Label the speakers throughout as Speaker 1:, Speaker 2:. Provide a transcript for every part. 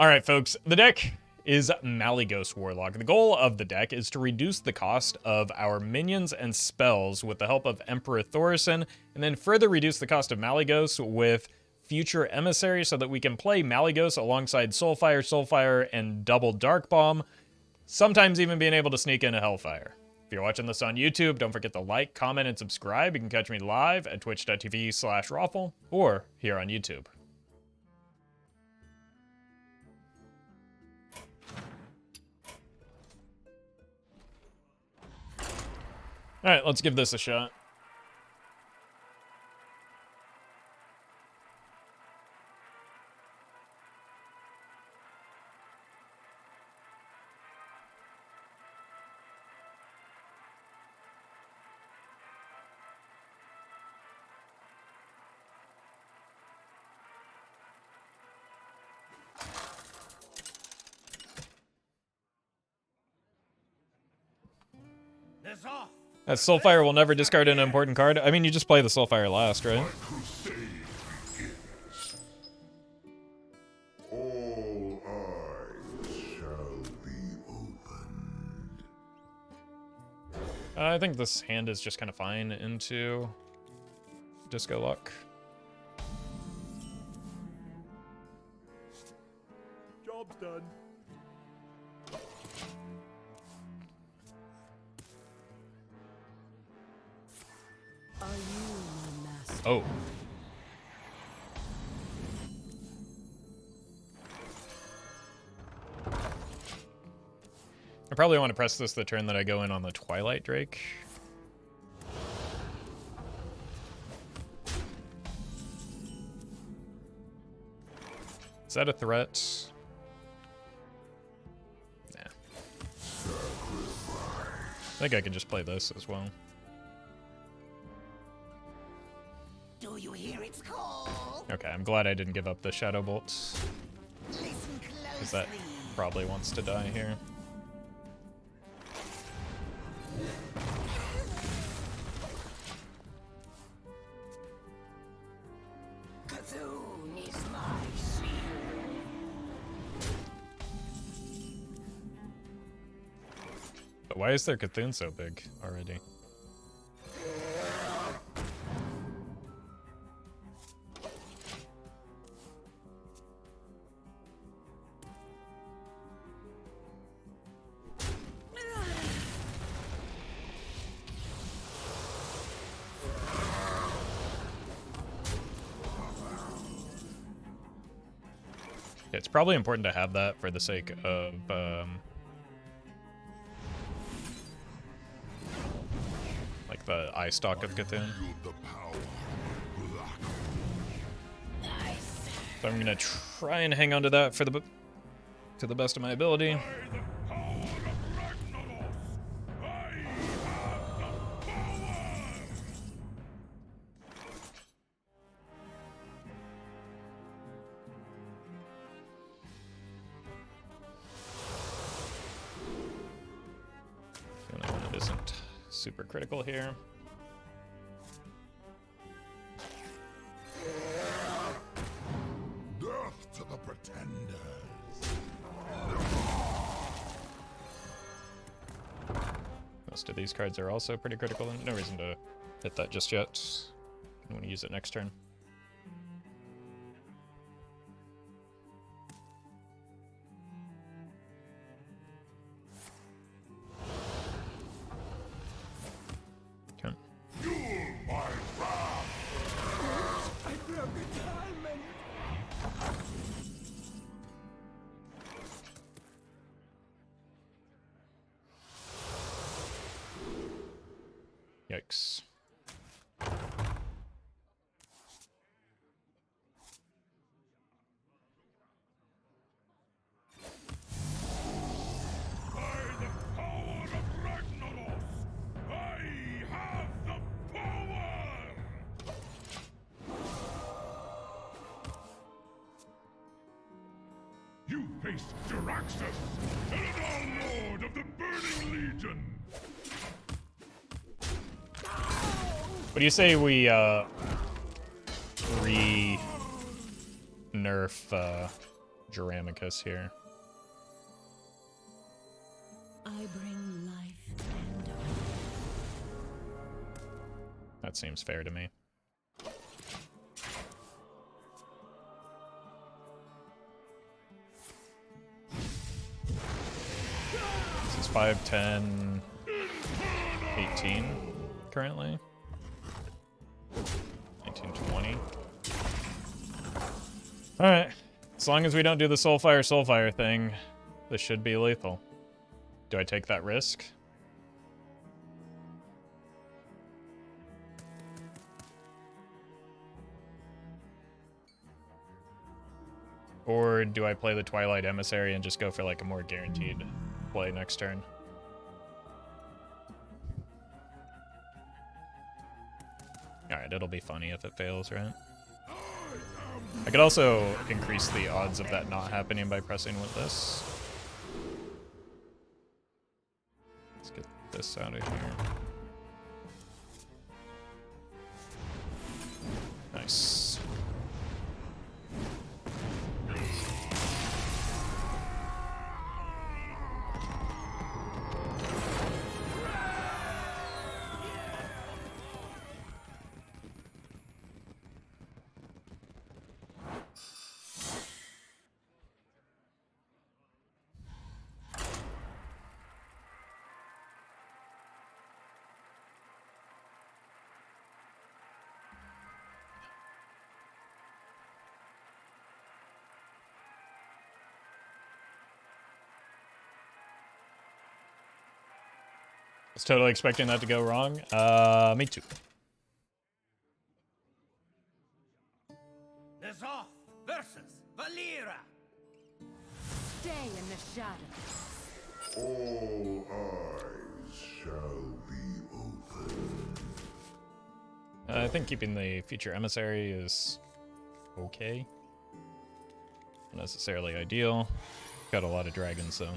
Speaker 1: Alright folks, the deck is Malygos Warlock. The goal of the deck is to reduce the cost of our minions and spells with the help of Emperor Thaurissan, and then further reduce the cost of Malygos with future Emissary so that we can play Malygos alongside Soulfire, and double Darkbomb, sometimes even being able to sneak in a Hellfire. If you're watching this on YouTube, don't forget to like, comment, and subscribe. You can catch me live at twitch.tv/Roffle or here on YouTube. Alright, let's give this a shot. That Soulfire will never discard an important card. I mean, you just play the Soulfire last, right?
Speaker 2: All eyes shall be opened.
Speaker 1: I think this hand is just kind of fine into Disco Luck.
Speaker 3: Job's done.
Speaker 1: Oh. I probably want to press this the turn that I go in on the Twilight Drake. Is that a threat? Nah. I think I can just play this as well.
Speaker 4: Do you hear its call?
Speaker 1: Okay, I'm glad I didn't give up the Shadow Bolts,
Speaker 4: Listen
Speaker 1: because that
Speaker 4: closely.
Speaker 1: probably wants to die here.
Speaker 4: Cthulhu is my shield.
Speaker 1: But why is their Cthulhu so big already? It's probably important to have that for the sake of like the eye stalk of Cthulhu.
Speaker 2: The power.
Speaker 4: Nice.
Speaker 1: So I'm gonna try and hang on to that for the to the best of my ability. The only one that isn't super critical here.
Speaker 2: Death to the pretenders.
Speaker 1: Most of these cards are also pretty critical, and no reason to hit that just yet. I want to use it next turn. Okay.
Speaker 2: My wrath.
Speaker 3: I broke a diamond.
Speaker 1: Yikes.
Speaker 2: You face Alexstrasza, Eldar Lord of the Burning Legion.
Speaker 1: What do you say we re-nerf Geramicus here.
Speaker 5: I bring life and dark.
Speaker 1: That seems fair to me. This is 5, 10, 18 currently. 19, 20. Alright. As long as we don't do the Soulfire thing, this should be lethal. Do I take that risk? Or do I play the Twilight Emissary and just go for like a more guaranteed play next turn? Alright, it'll be funny if it fails, right? I could also increase the odds of that not happening by pressing with this. Let's get this out of here. Nice. Was totally expecting that to go wrong. Me too.
Speaker 4: The Zoth versus Valera.
Speaker 5: Stay in the shadows.
Speaker 2: All eyes shall be open.
Speaker 1: I think keeping the feature Emissary is okay. Not necessarily ideal. Got a lot of dragons though.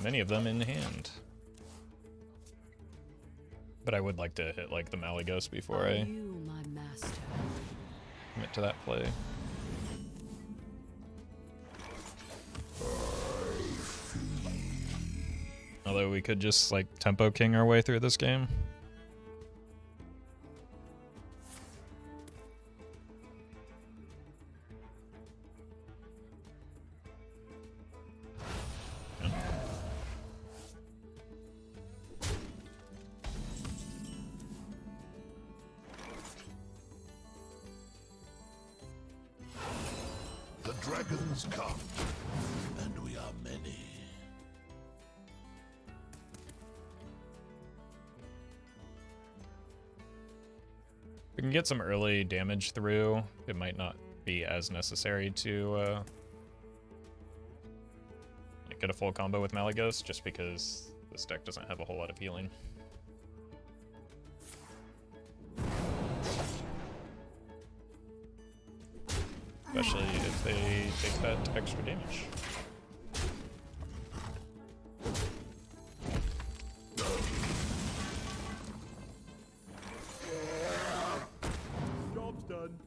Speaker 1: Many of them in hand. But I would like to hit like the Malygos before I
Speaker 5: You, my master.
Speaker 1: commit to that play. Although we could just like tempo king our way through this game.
Speaker 2: The dragons come, and we are many.
Speaker 1: We can get some early damage through. It might not be as necessary to get a full combo with Malygos, just because this deck doesn't have a whole lot of healing. Especially if they take that extra damage.
Speaker 3: Job's done.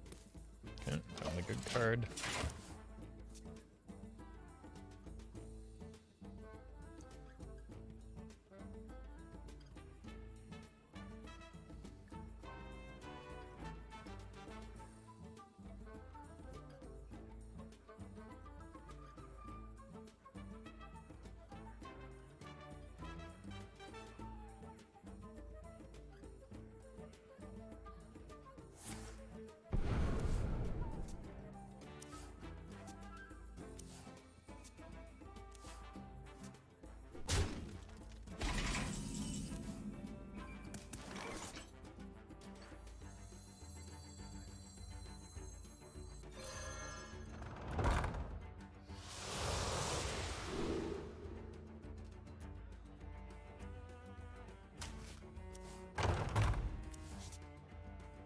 Speaker 1: Okay, found a good card.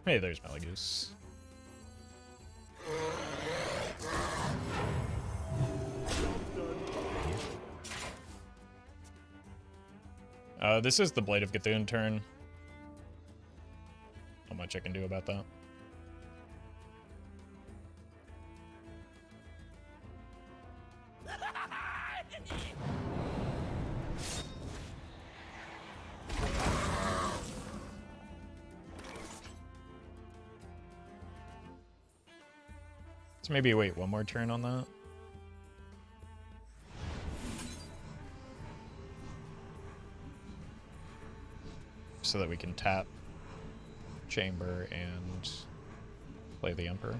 Speaker 1: Hey, there's Malygos. This is the Blade of Cthulhu turn. Not much I can do about that. So maybe wait one more turn on that. So that we can tap Chamber and play the Emperor.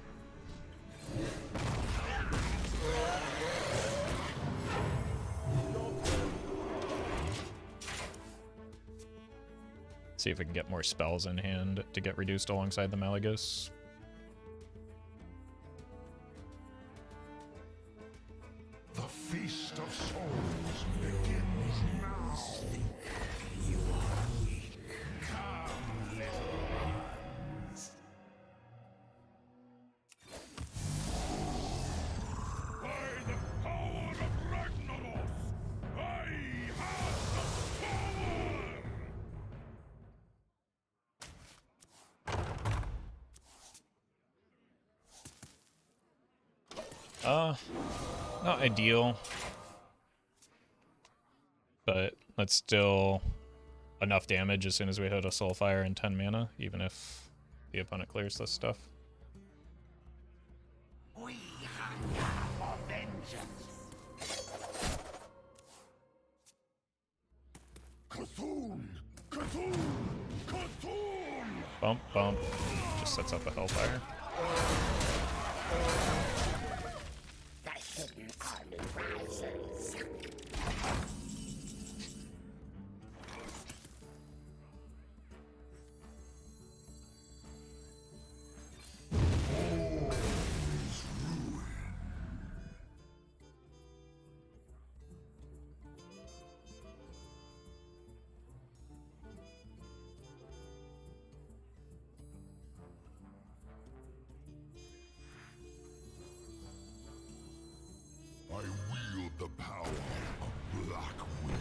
Speaker 1: See if we can get more spells in hand to get reduced alongside the Malygos.
Speaker 2: The Feast of Souls begins now.
Speaker 4: You are weak.
Speaker 2: Come, little ones. By the power of Ragnaros, I have the power!
Speaker 1: Not ideal, but that's still enough damage as soon as we hit a Soulfire and 10 mana, even if the opponent clears this stuff.
Speaker 4: We hunger for vengeance.
Speaker 2: Cthulhu! Cthulhu! Cthulhu!
Speaker 1: Bump, bump. Just sets up a Hellfire.
Speaker 4: The hidden army rises.
Speaker 2: I wield the power of Blackwing.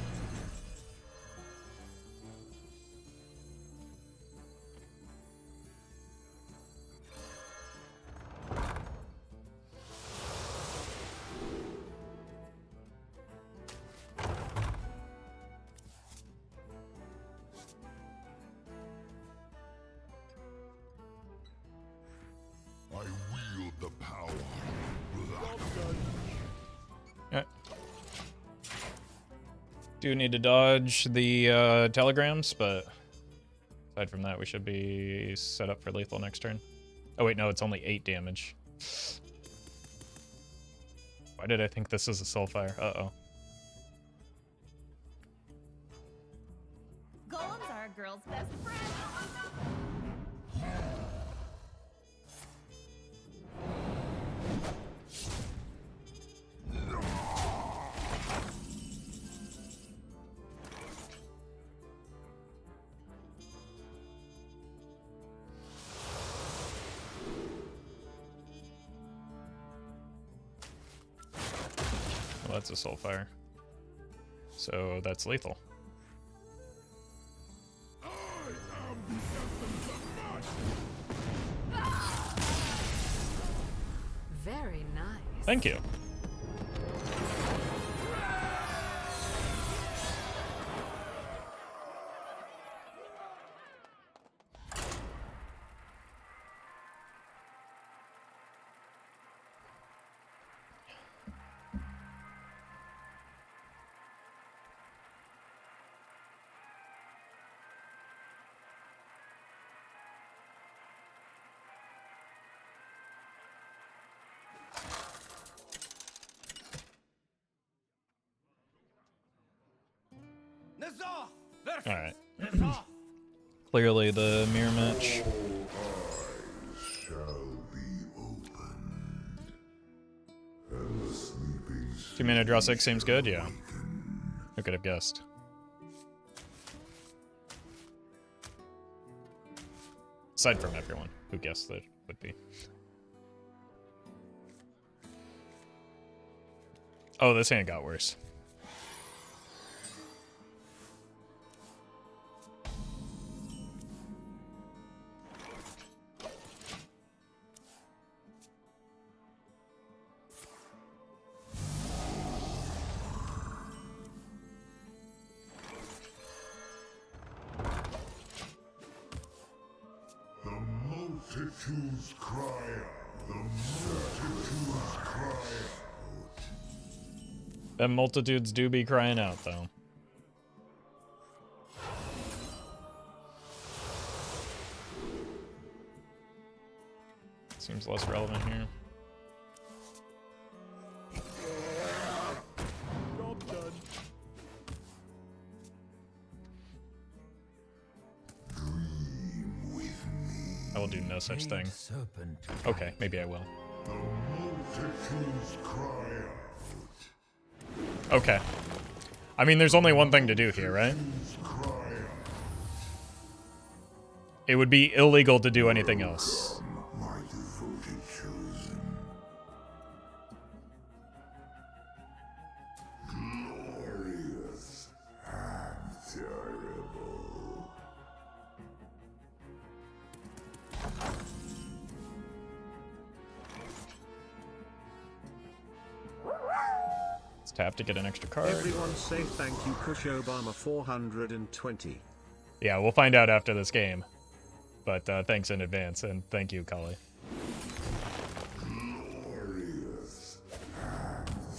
Speaker 2: I wield the power of Blackwing.
Speaker 1: Alright. Do need to dodge the telegrams, but aside from that, we should be set up for lethal next turn. Oh wait, no, it's only 8 damage. Why did I think this is a Soulfire? Uh-oh.
Speaker 6: Golems are a girl's best friend.
Speaker 1: Well, that's a Soulfire. So that's lethal.
Speaker 5: Very nice.
Speaker 1: Thank you. All right. Clearly the mirror match.
Speaker 2: Shall be opened, and the sleeping
Speaker 1: 2 mana, draw 6 seems good, yeah. Who could have guessed? Aside from everyone who guessed that it would be. Oh, this hand got worse.
Speaker 2: multitudes cry out. The multitudes cry out.
Speaker 1: Them multitudes do be crying out, though. Seems less relevant here.
Speaker 3: Job done.
Speaker 1: I will do no such thing. Okay, maybe I will.
Speaker 2: The multitudes cry out.
Speaker 1: Okay. I mean, there's only one thing to do here, right?
Speaker 2: Cry out.
Speaker 1: It would be illegal to do anything else.
Speaker 2: My devoted chosen. Glorious and terrible.
Speaker 1: Let's tap to get an extra card.
Speaker 7: Everyone say thank you, Push Obama 420.
Speaker 1: Yeah, we'll find out after this game. But thanks in advance, and thank you, Kali.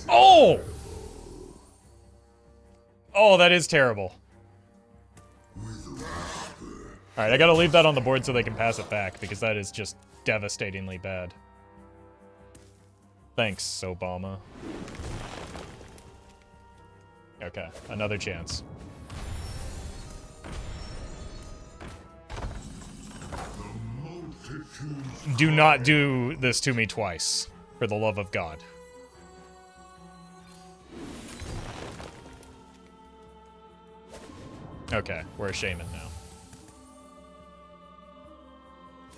Speaker 1: Oh! Oh, that is terrible. Alright, I gotta leave that on the board so they can pass it back, because that is just devastatingly bad. Thanks, Obama. Okay, another chance. Do not do this to me twice, for the love of God. Okay, we're a shaman now.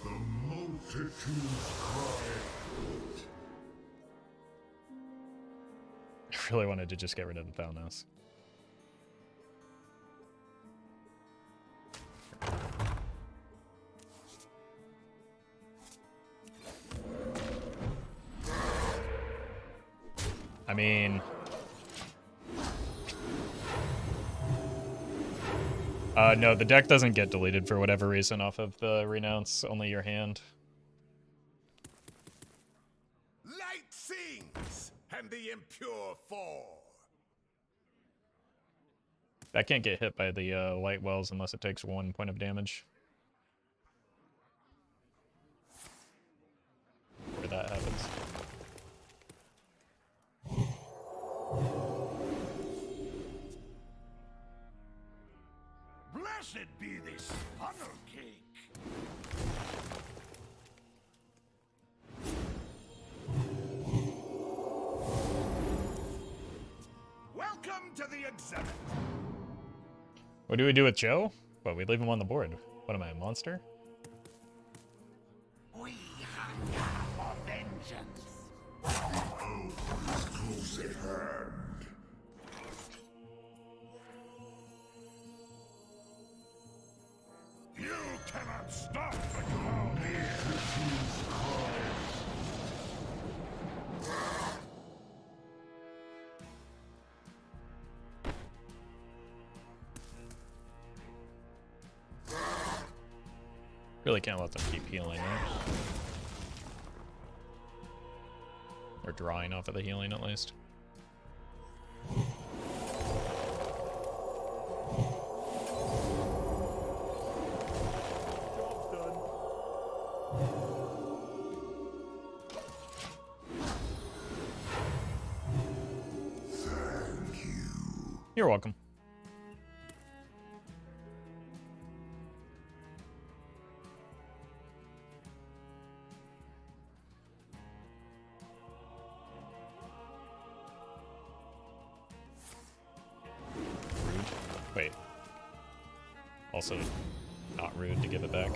Speaker 2: The multitudes cry out.
Speaker 1: I really wanted to just get rid of the Thalnos. I mean... no, the deck doesn't get deleted for whatever reason off of the Renounce, only your hand.
Speaker 3: Light sings, and the impure fall.
Speaker 1: That can't get hit by the light wells unless it takes 1 point of damage. Where that happens.
Speaker 3: Blessed be this funnel cake. Welcome to the exhibit.
Speaker 1: What do we do with Joe? Well, we leave him on the board. What am I, a monster?
Speaker 3: We hunger for vengeance.
Speaker 2: Close at hand.
Speaker 3: You cannot stop the cloud here.
Speaker 1: Really can't let them keep healing, right? Or drawing off of the healing, at least.
Speaker 3: Job's done.
Speaker 2: Thank you.
Speaker 1: You're welcome. Rude. Wait. Also, not rude to give it back.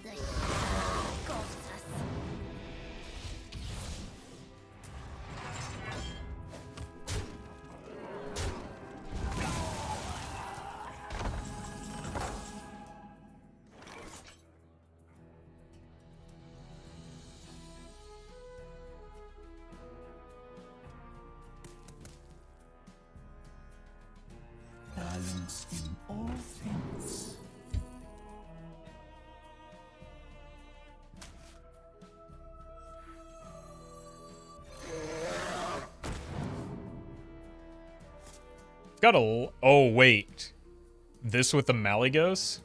Speaker 4: The shadow ghosts us.
Speaker 3: Balance in all things.
Speaker 1: Got a... Oh, wait. This with the Malygos?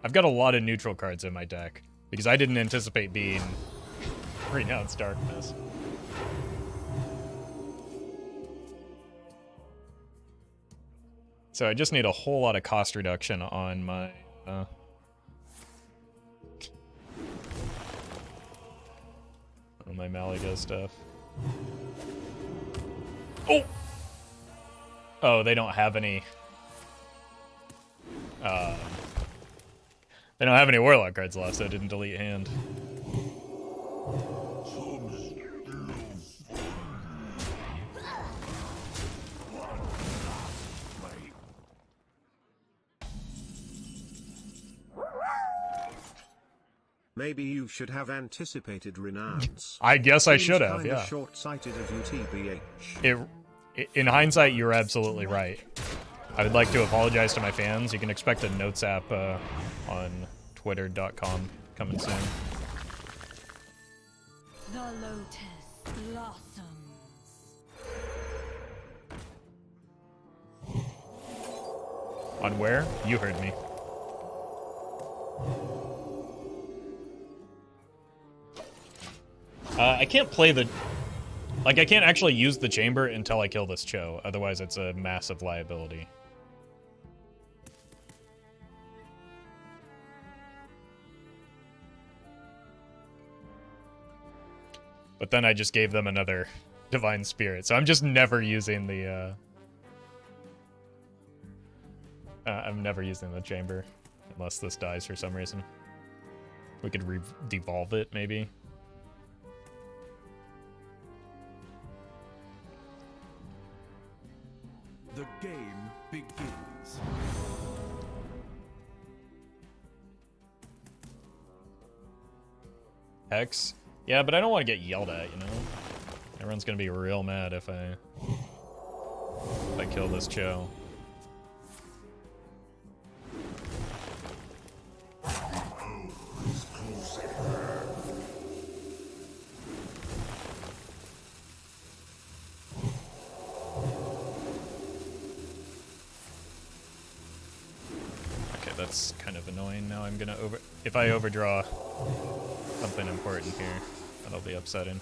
Speaker 1: I've got a lot of neutral cards in my deck. Because I didn't anticipate being Renounced Darkness. So I just need a whole lot of cost reduction on my... on my Malygos stuff. Oh! Oh, they don't have any... they don't have any Warlock cards left, so I didn't delete hand.
Speaker 7: Maybe you should have anticipated Renounce.
Speaker 1: I guess I
Speaker 7: Seems
Speaker 1: should have,
Speaker 7: kinda
Speaker 1: yeah.
Speaker 7: Short-sighted of you, TBH.
Speaker 1: In hindsight, you're absolutely right. I would like to apologize to my fans. You can expect a notes app on twitter.com coming soon.
Speaker 6: The lotus blossoms.
Speaker 1: On where? You heard me. I can't play the... Like, I can't actually use the chamber until I kill this Cho. Otherwise, it's a massive liability. But then I just gave them another Divine Spirit. So I'm just never using the... I'm never using the chamber. Unless this dies for some reason. We could devolve it, maybe.
Speaker 8: The game begins.
Speaker 1: Hex? Yeah, but I don't want to get yelled at, you know? Everyone's gonna be real mad if I kill this Cho. That's kind of annoying. Now I'm gonna if I overdraw something important here, that'll be upsetting.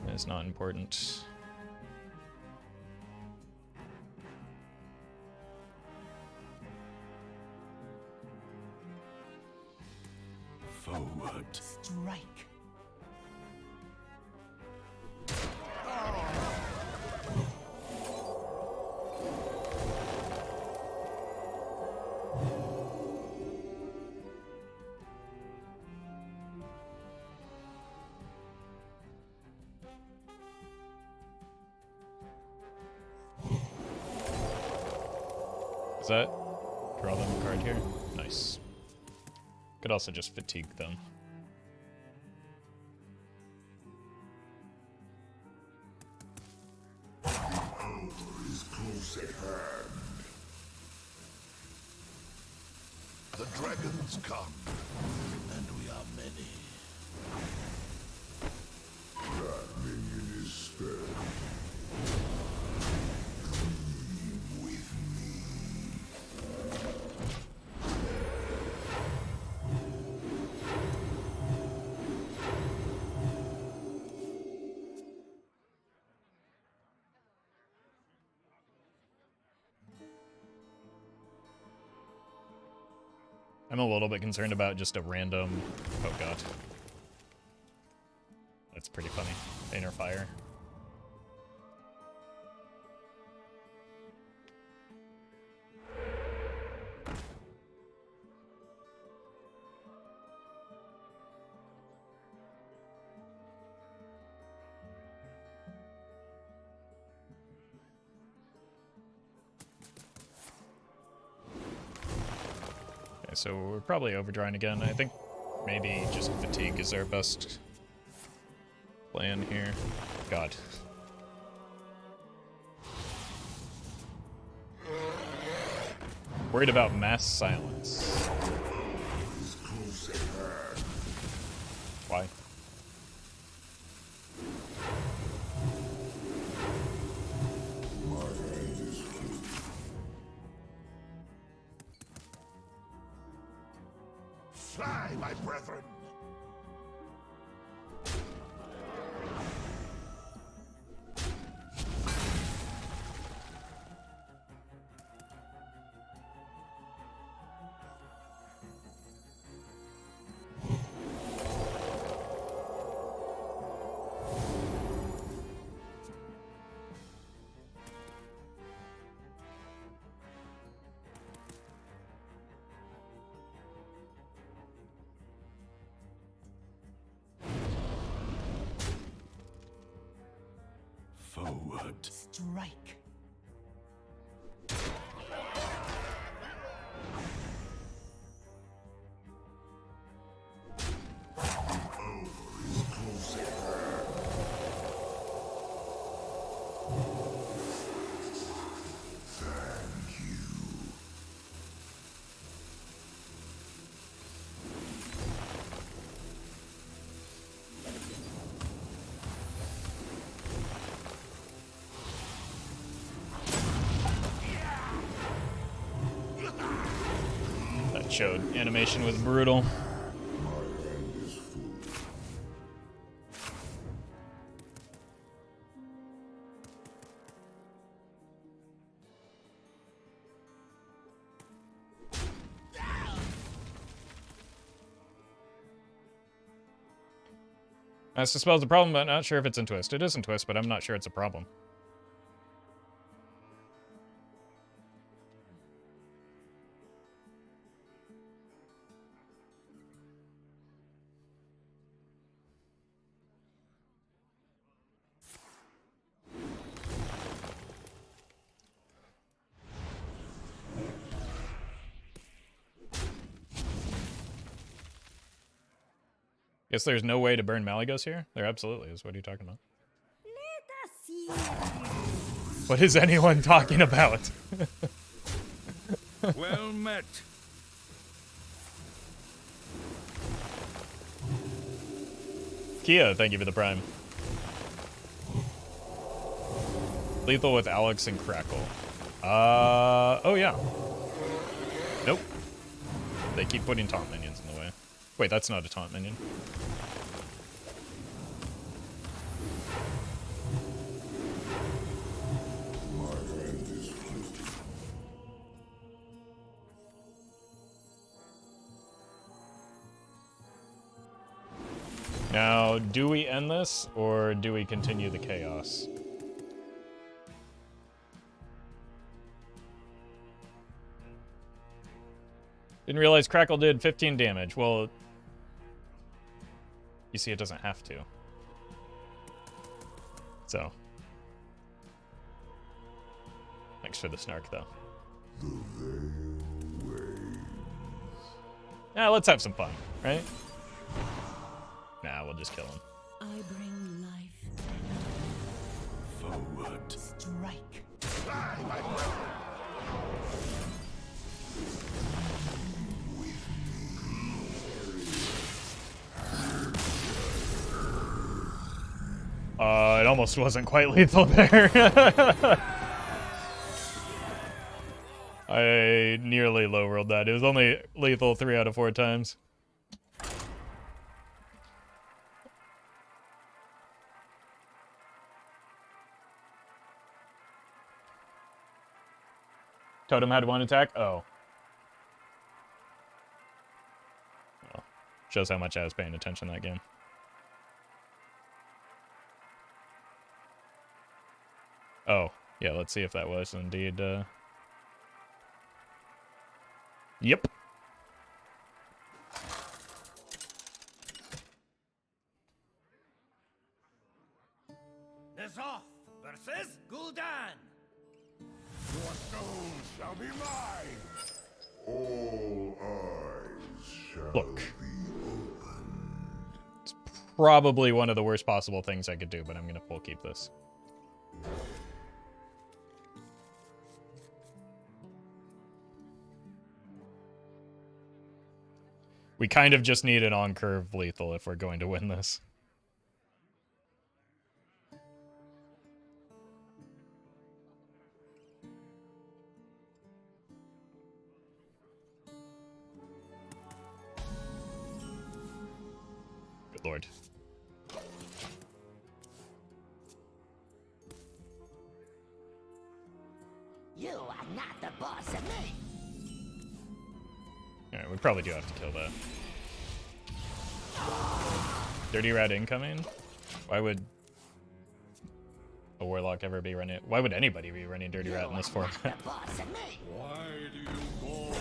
Speaker 1: It's not important.
Speaker 8: Forward.
Speaker 4: Strike.
Speaker 1: Is that? Draw them a card here? Nice. Could also just fatigue them.
Speaker 2: The dragons come, and we are many. That minion is sped. Dream with me.
Speaker 1: I'm a little bit concerned about just a random... Oh god. That's pretty funny. Inner fire. So we're probably overdrawing again. I think maybe just fatigue is our best plan here. God. Worried about mass silence.
Speaker 3: Fly, my brethren!
Speaker 8: Forward.
Speaker 4: Strike.
Speaker 1: That showed animation was brutal. Master Spell's a problem, but not sure if it's in Twist. It is in Twist, but I'm not sure it's a problem. Guess there's no way to burn Malygos here? There absolutely is. What are you talking about?
Speaker 4: Let us see.
Speaker 1: What is anyone talking about?
Speaker 8: Well met.
Speaker 1: Kia, thank you for the prime. Lethal with Alex and Crackle. Oh yeah. Nope. They keep putting taunt minions in the way. Wait, that's not a taunt minion. Now, do we end this, or do we continue the chaos? Didn't realize Crackle did 15 damage. Well, you see, it doesn't have to. So. Thanks for the snark, though. Yeah, let's have some fun, right? Nah, we'll just kill him.
Speaker 6: I bring life.
Speaker 8: Forward.
Speaker 4: Strike.
Speaker 3: Fly, my brethren!
Speaker 1: It almost wasn't quite lethal there. I nearly low-rolled that. It was only lethal 3 out of 4 times. Totem had 1 attack? Oh. Well, shows how much I was paying attention that game. Oh, yeah, let's see if that was indeed, Yep.
Speaker 3: Nezoth versus Gul'dan! Your soul shall be mine! All eyes shall
Speaker 1: Look.
Speaker 3: be opened.
Speaker 1: It's probably one of the worst possible things I could do, but I'm gonna full keep this. We kind of just need an on-curve lethal if we're going to win this. Lord.
Speaker 4: You are not the boss of me.
Speaker 1: Alright, we probably do have to kill that. Dirty Rat incoming? Why would a Warlock ever be running... Why would anybody be running Dirty Rat in this format?
Speaker 4: The boss of me.
Speaker 2: Why do you go?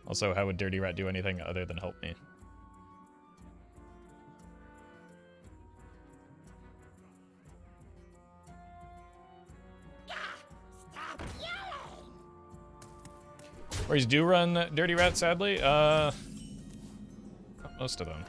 Speaker 1: Also, how would Dirty Rat do anything other than help me?
Speaker 4: Stop yelling.
Speaker 1: Whereas do run Dirty Rat, sadly? Not most of them.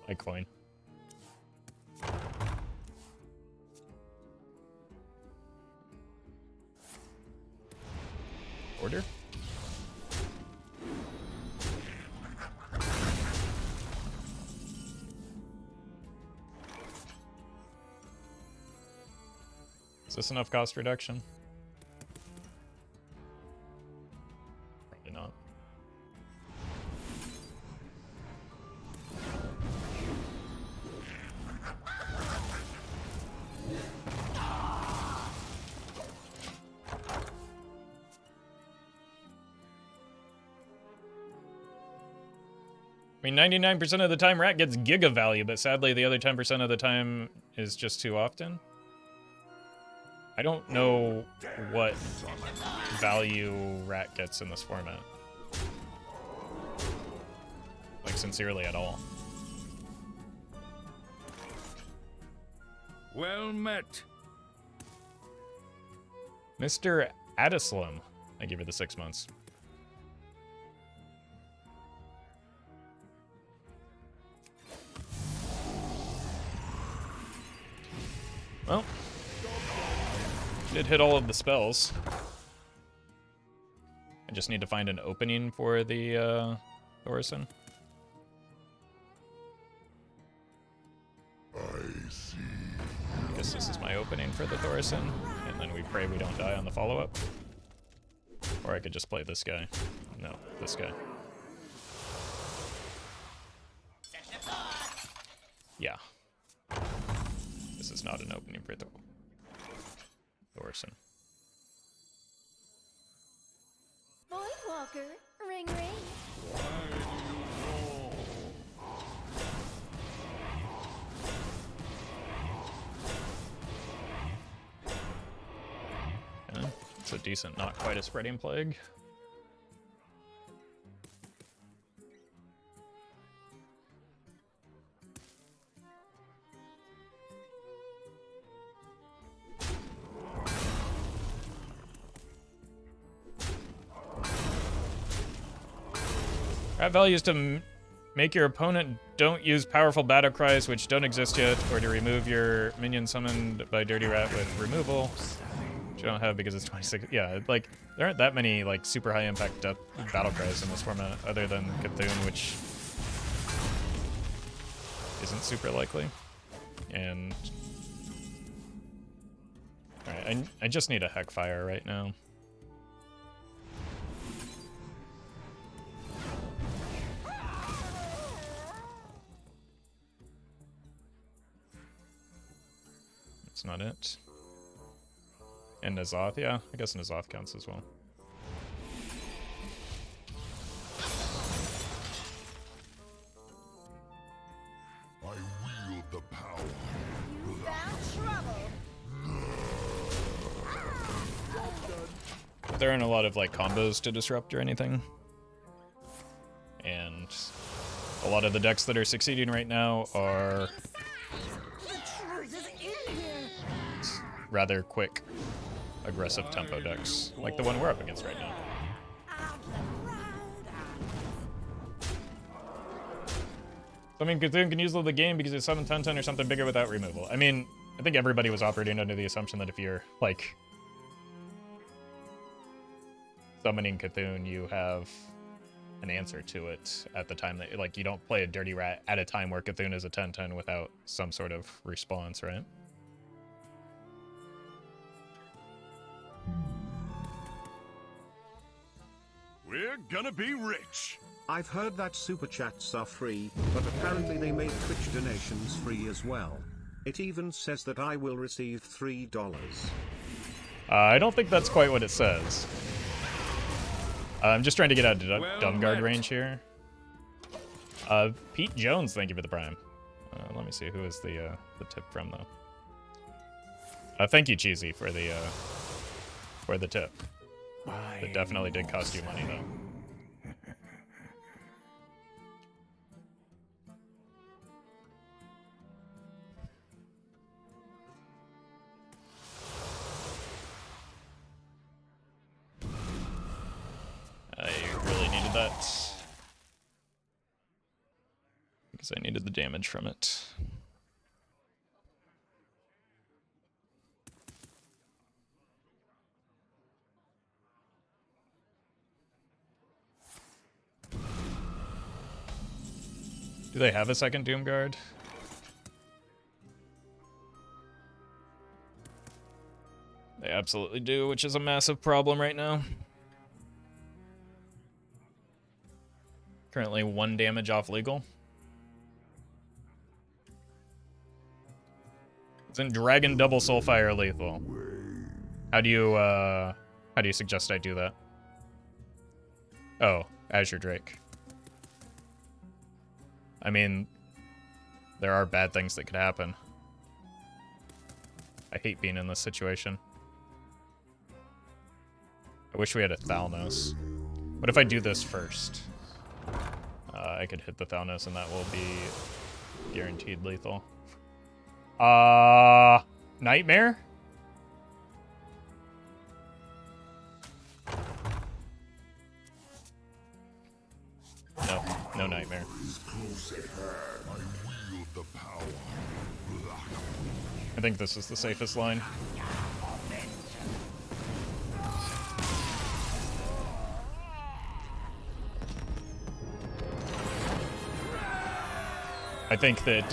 Speaker 1: Like coin. Order? Is this enough cost reduction? Probably not. I mean, 99% of the time Rat gets giga value, but sadly the other 10% of the time is just too often. I don't know what value Rat gets in this format. Like, sincerely at all.
Speaker 2: Well met.
Speaker 1: Mr. Adislam, thank you for the 6 months. Well, did hit all of the spells. I just need to find an opening for the Thaurissan.
Speaker 3: I see.
Speaker 1: I guess this is my opening for the Thaurissan, and then we pray we don't die on the follow-up. Or I could just play this guy. No, this guy. Yeah. This is not an opening for Thaurissan.
Speaker 6: Voidwalker, ring ring.
Speaker 1: Yeah, it's a decent, not quite a spreading plague. Rat value is to make your opponent don't use powerful battle cries which don't exist yet, or to remove your minion summoned by Dirty Rat with removal, which you don't have because it's 26. Yeah, like, there aren't that many like super high impact battle cries in this format other than Cthulhu, which isn't super likely. And alright, I just need a Hellfire right now. That's not it. And N'Zoth, yeah, I guess N'Zoth counts as well.
Speaker 3: I wield the power.
Speaker 6: You found trouble.
Speaker 1: There aren't a lot of like combos to disrupt or anything. And a lot of the decks that are succeeding right now are rather quick, aggressive tempo decks, like the one we're up against right now. So, I mean, Cthulhu can use the game because it's 7, 10, 10 or something bigger without removal. I mean, I think everybody was operating under the assumption that if you're, like, summoning Cthulhu, you have an answer to it at the time that, like, you don't play a Dirty Rat at a time where Cthulhu is a 10-10 without some sort of response, right?
Speaker 8: We're gonna be rich.
Speaker 7: I've heard that super chats are free, but apparently they made Twitch donations free as well. It even says that I will receive $3.
Speaker 1: I don't think that's quite what it says. I'm just trying to get out of dumb guard range here. Pete Jones, thank you for the prime. Let me see, who is the tip from, though? Thank you, Cheesy, for the tip. It definitely did cost you money, though. I really needed that. Because I needed the damage from it. Do they have a second Doom Guard? They absolutely do, which is a massive problem right now. Currently 1 damage off legal. Isn't Dragon double Soulfire lethal? How do you suggest I do that? Oh, Azure Drake. I mean, there are bad things that could happen. I hate being in this situation. I wish we had a Thalnos. What if I do this first? I could hit the Thalnos and that will be guaranteed lethal. Nightmare? No, no Nightmare. I think this is the safest line. I think that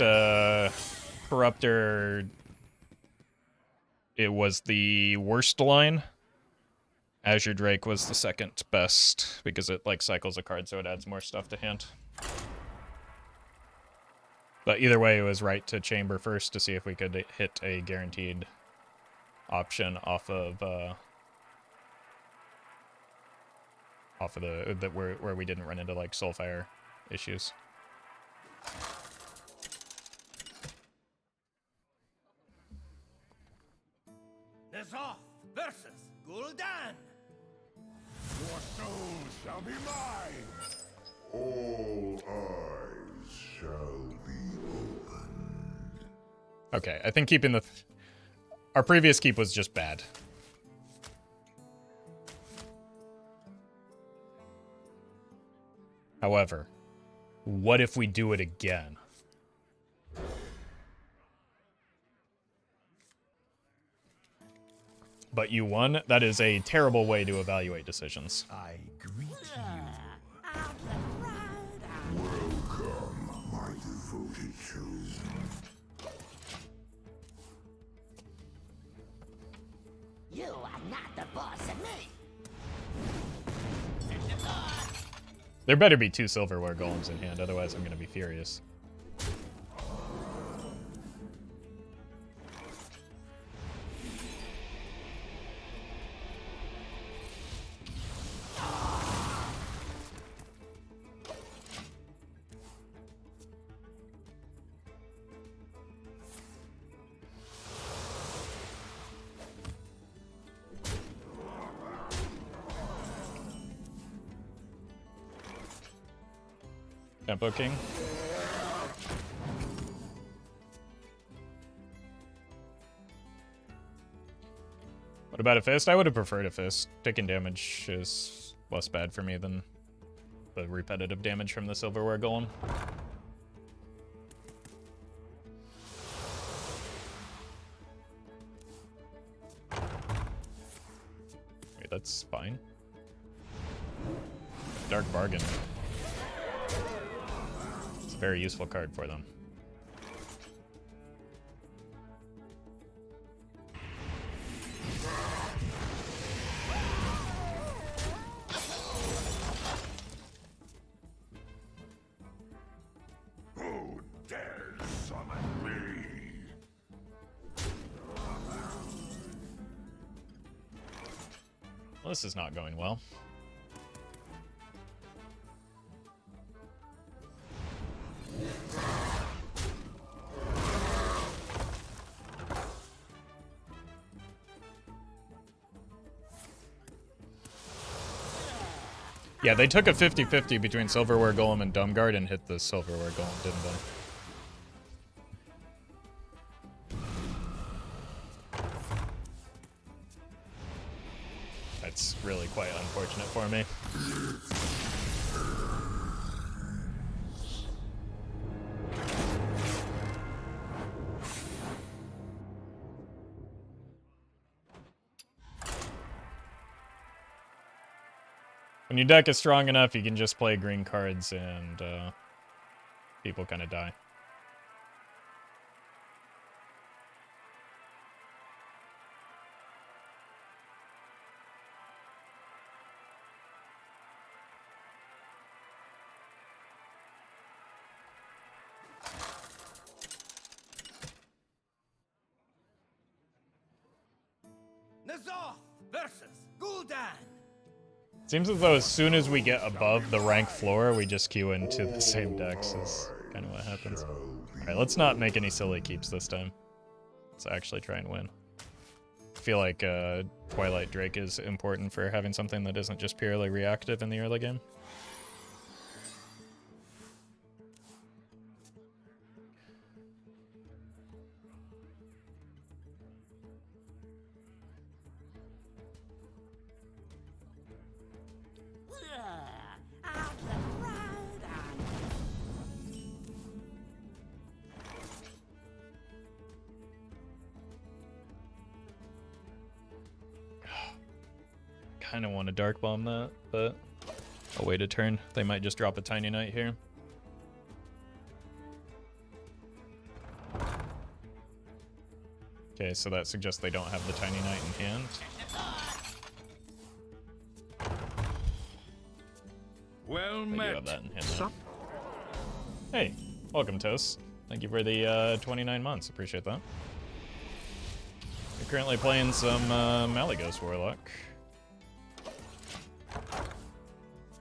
Speaker 1: Corruptor, it was the worst line. Azure Drake was the second best because it like cycles a card, so it adds more stuff to hand. But either way, it was right to chamber first to see if we could hit a guaranteed option off of the where we didn't run into like Soulfire issues.
Speaker 4: Zoth versus Gul'dan.
Speaker 3: Your soul shall be mine. All eyes shall be opened.
Speaker 1: Okay, I think keeping our previous keep was just bad. However, what if we do it again? But you won? That is a terrible way to evaluate decisions.
Speaker 8: I greet you.
Speaker 3: Welcome, my devoted chosen.
Speaker 4: You are not the boss of me.
Speaker 1: There better be 2 Silverware Golems in hand, otherwise I'm going to be furious. Tempo King. What about a Fist? I would have preferred a Fist. Taking damage is less bad for me than the repetitive damage from the Silverware Golem. That's fine. Dark Bargain. It's a very useful card for them.
Speaker 3: Who dares summon me?
Speaker 1: Well, this is not going well. Yeah, they took a 50-50 between Silverware Golem and Dumbguard and hit the Silverware Golem, didn't they? That's really quite unfortunate for me. When your deck is strong enough, you can just play green cards and people kind of die.
Speaker 4: Nazoth versus Gul'dan.
Speaker 1: Seems as though as soon as we get above the rank floor, we just queue into the same decks is kind of what happens. Alright, let's not make any silly keeps this time. Let's actually try and win. I feel like Twilight Drake is important for having something that isn't just purely reactive in the early game. Kind of want to Darkbomb that, but I'll wait a turn. They might just drop a Tiny Knight here. Okay, so that suggests they don't have the Tiny Knight in hand.
Speaker 8: Well
Speaker 1: They do
Speaker 8: met.
Speaker 1: have that in hand now. Hey, welcome, Toast. Thank you for the 29 months. Appreciate that. You're currently playing some Malygos Warlock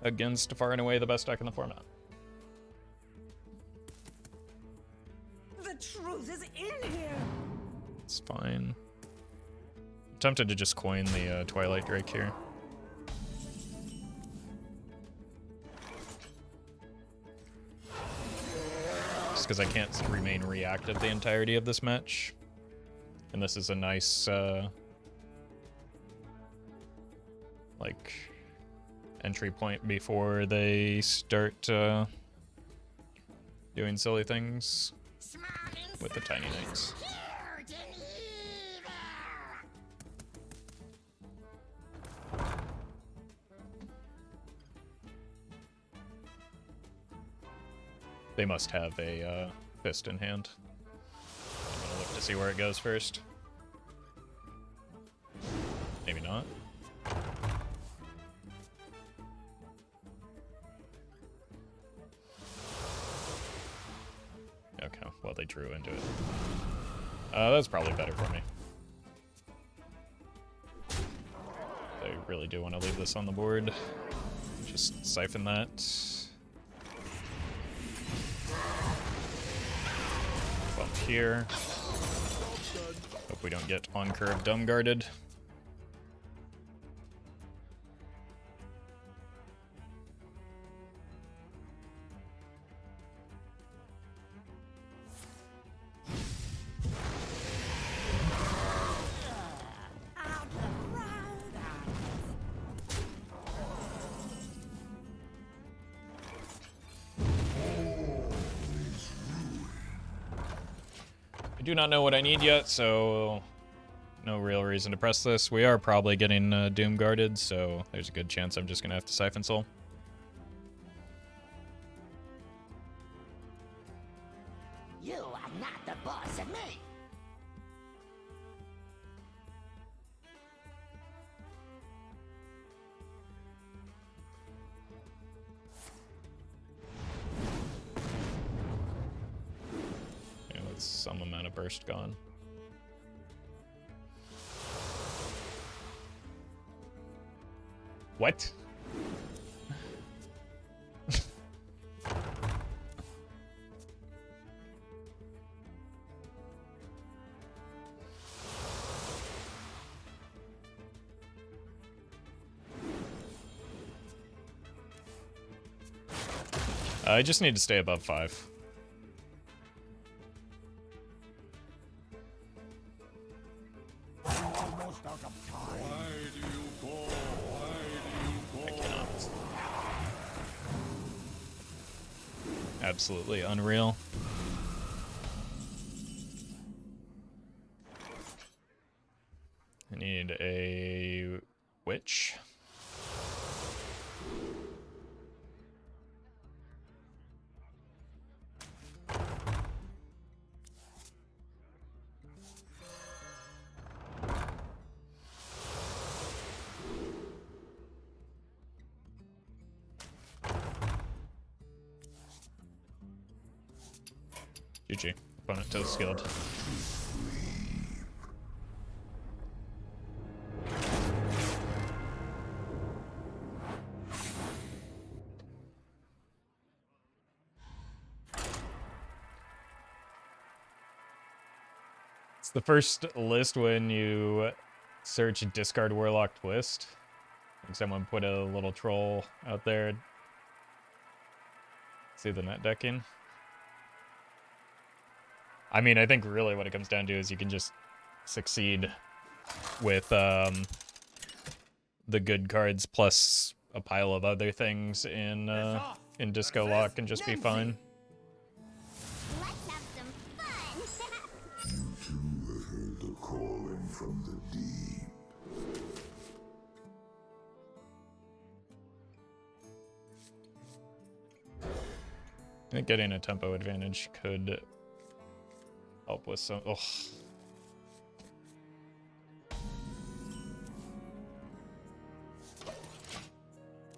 Speaker 1: against far and away the best deck in the format.
Speaker 4: The truth is in here.
Speaker 1: It's fine. I'm tempted to just coin the Twilight Drake here. Just because I can't remain reactive the entirety of this match. And this is a nice, like, entry point before they start doing silly things with the Tiny Knights. They must have a fist in hand. I'm gonna look to see where it goes first. Maybe not. Okay, well they drew into it. That's probably better for me. I really do want to leave this on the board. Just siphon that. Bump here. Hope we don't get on curve dumb guarded. I do not know what I need yet, so no real reason to press this. We are probably getting Doom guarded, so there's a good chance I'm just gonna have to Siphon Soul.
Speaker 4: You are not the boss of me.
Speaker 1: Yeah, with some amount of burst gone. What? I just need to stay above 5.
Speaker 3: Almost out of time. Why do you go? Why do you go?
Speaker 1: I cannot. Absolutely unreal. I need a witch. GG. Opponent total skilled. It's the first list when you search discard Warlock twist. And someone put a little troll out there. See the net decking. I mean, I think really what it comes down to is you can just succeed with the good cards plus a pile of other things in Disco Lock and just be fine.
Speaker 6: Let's have some fun.
Speaker 3: You too have heard the calling from the deep.
Speaker 1: I think getting a tempo advantage could help with some. Ugh.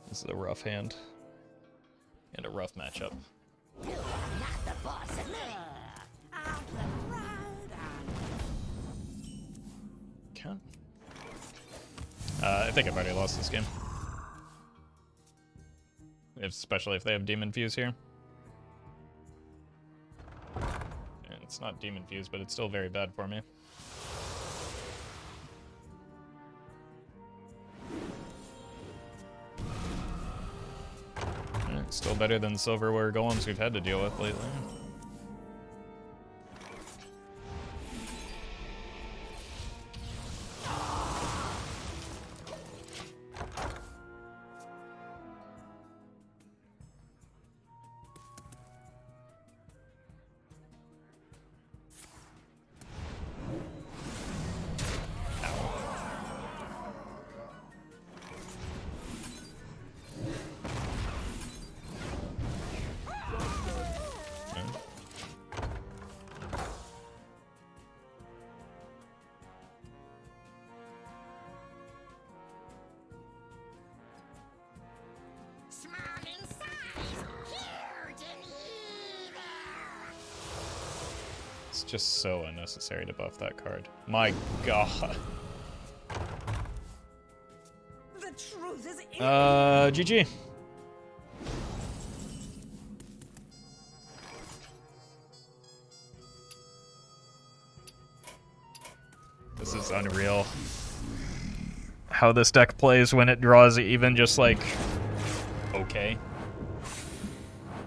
Speaker 1: This is a rough hand and a rough matchup.
Speaker 4: You are not the boss of me. I'll look right on.
Speaker 1: Can't. I think I've already lost this game. Especially if they have Demon Fuse here. And it's not Demon Fuse, but it's still very bad for me. It's still better than the Silverware Golems we've had to deal with lately.
Speaker 4: Small in size, huge in evil.
Speaker 1: It's just so unnecessary to buff that card. My god.
Speaker 4: The truth is in
Speaker 1: GG. This is unreal. How this deck plays when it draws even just like okay.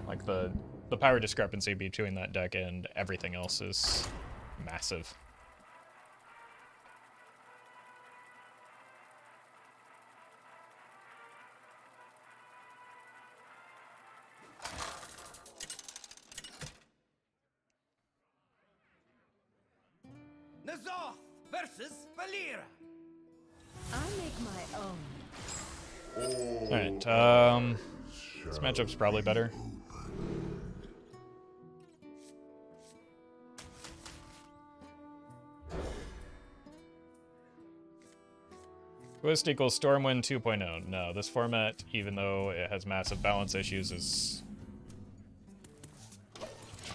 Speaker 1: Like the power discrepancy between that deck and everything else is massive.
Speaker 9: Nazar! versus Valera.
Speaker 5: I make my own.
Speaker 1: Alright, this matchup's probably better. Twist equals Stormwind 2.0. No, this format, even though it has massive balance issues, is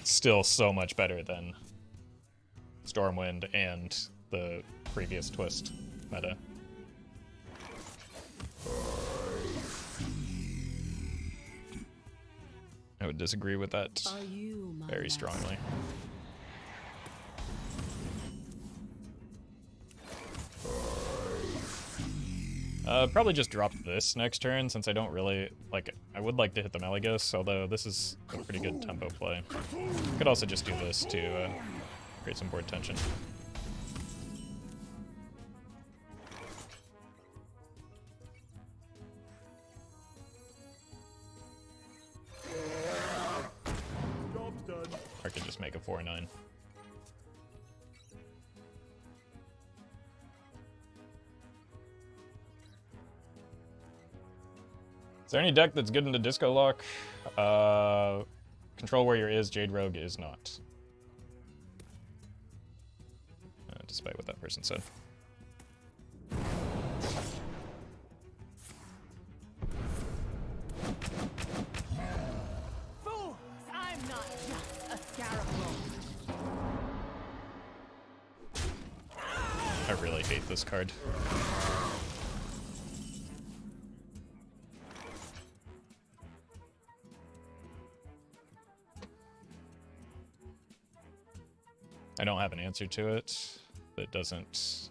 Speaker 1: still so much better than Stormwind and the previous Twist meta. I would disagree with that very strongly. Probably just drop this next turn since I don't really like. I would like to hit the Malygos, although this is a pretty good tempo play. Could also just do this to create some board tension.
Speaker 3: Job's done.
Speaker 1: Or I could just make a 4/9. Is there any deck that's good into Disco Lock? Control Warrior is, Jade Rogue is not. Despite what that person said.
Speaker 4: Fools! I'm not just a scarab.
Speaker 1: I really hate this card. I don't have an answer to it that doesn't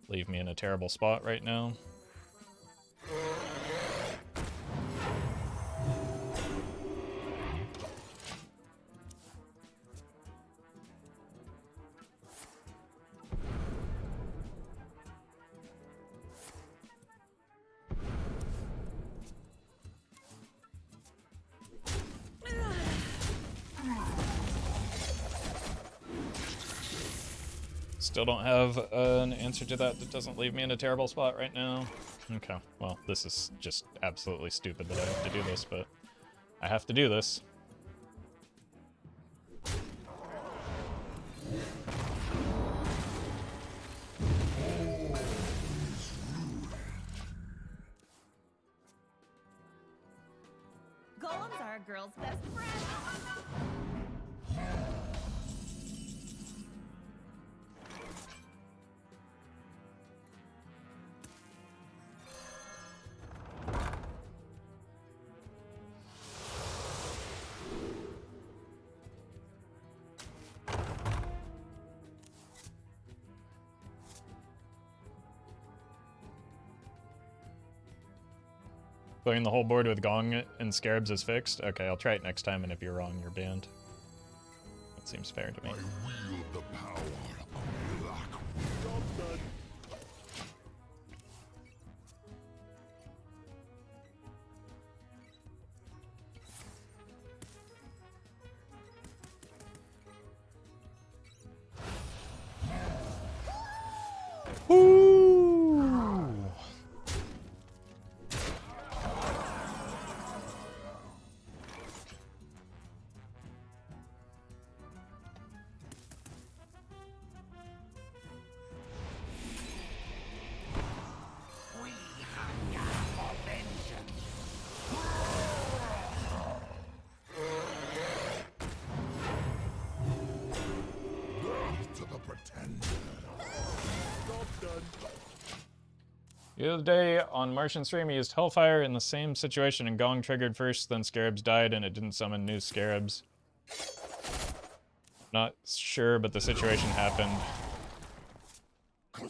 Speaker 1: leave me in a terrible spot right now. Still don't have an answer to that doesn't leave me in a terrible spot right now. Okay, well, this is just absolutely stupid that I have to do this, but I have to do this.
Speaker 4: Golems are a girl's best friend.
Speaker 1: Clearing the whole board with Gong and Scarabs is fixed? Okay, I'll try it next time, and if you're wrong, you're banned. That seems fair to me.
Speaker 2: I wield the power of Blackwing.
Speaker 3: Job's done.
Speaker 1: The other day on Martian stream, he used Hellfire in the same situation, and Gong triggered first, then Scarabs died, and it didn't summon new Scarabs. Not sure, but the situation happened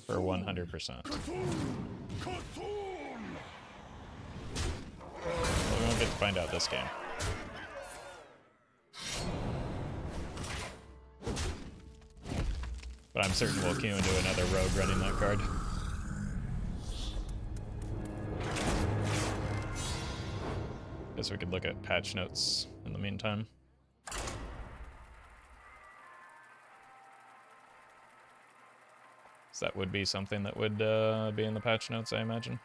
Speaker 1: for 100%. Well, we won't get to find out this game. But I'm certain we'll queue into another rogue running that card. Guess we could look at patch notes in the meantime. So that would be something that would be in the patch notes, I imagine.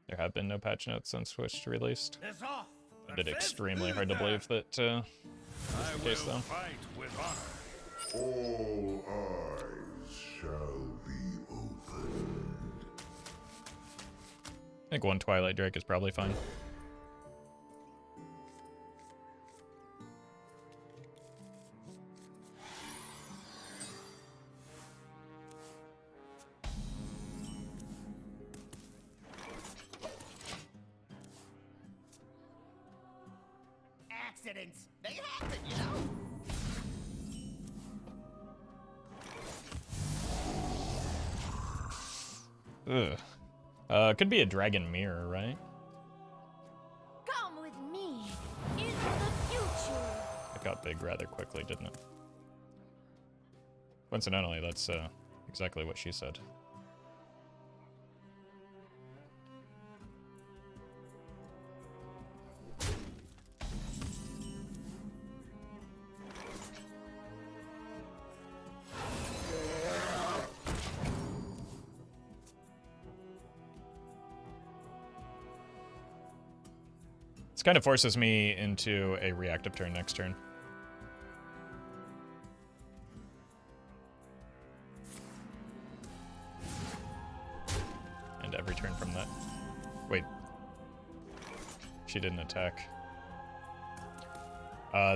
Speaker 1: There have been no patch notes since Switch released.
Speaker 3: It's off.
Speaker 1: I find it extremely hard to believe that that's the case, though.
Speaker 3: Fight with honor.
Speaker 2: All eyes shall be opened.
Speaker 1: I think one Twilight Drake is probably fine.
Speaker 4: Accidents, they happen, you know.
Speaker 1: Could be a dragon mirror, right?
Speaker 5: Come with me into the future.
Speaker 1: It got big rather quickly, didn't it? Coincidentally, that's exactly what she said. This kind of forces me into a reactive turn next turn. And every turn from that. Wait. She didn't attack.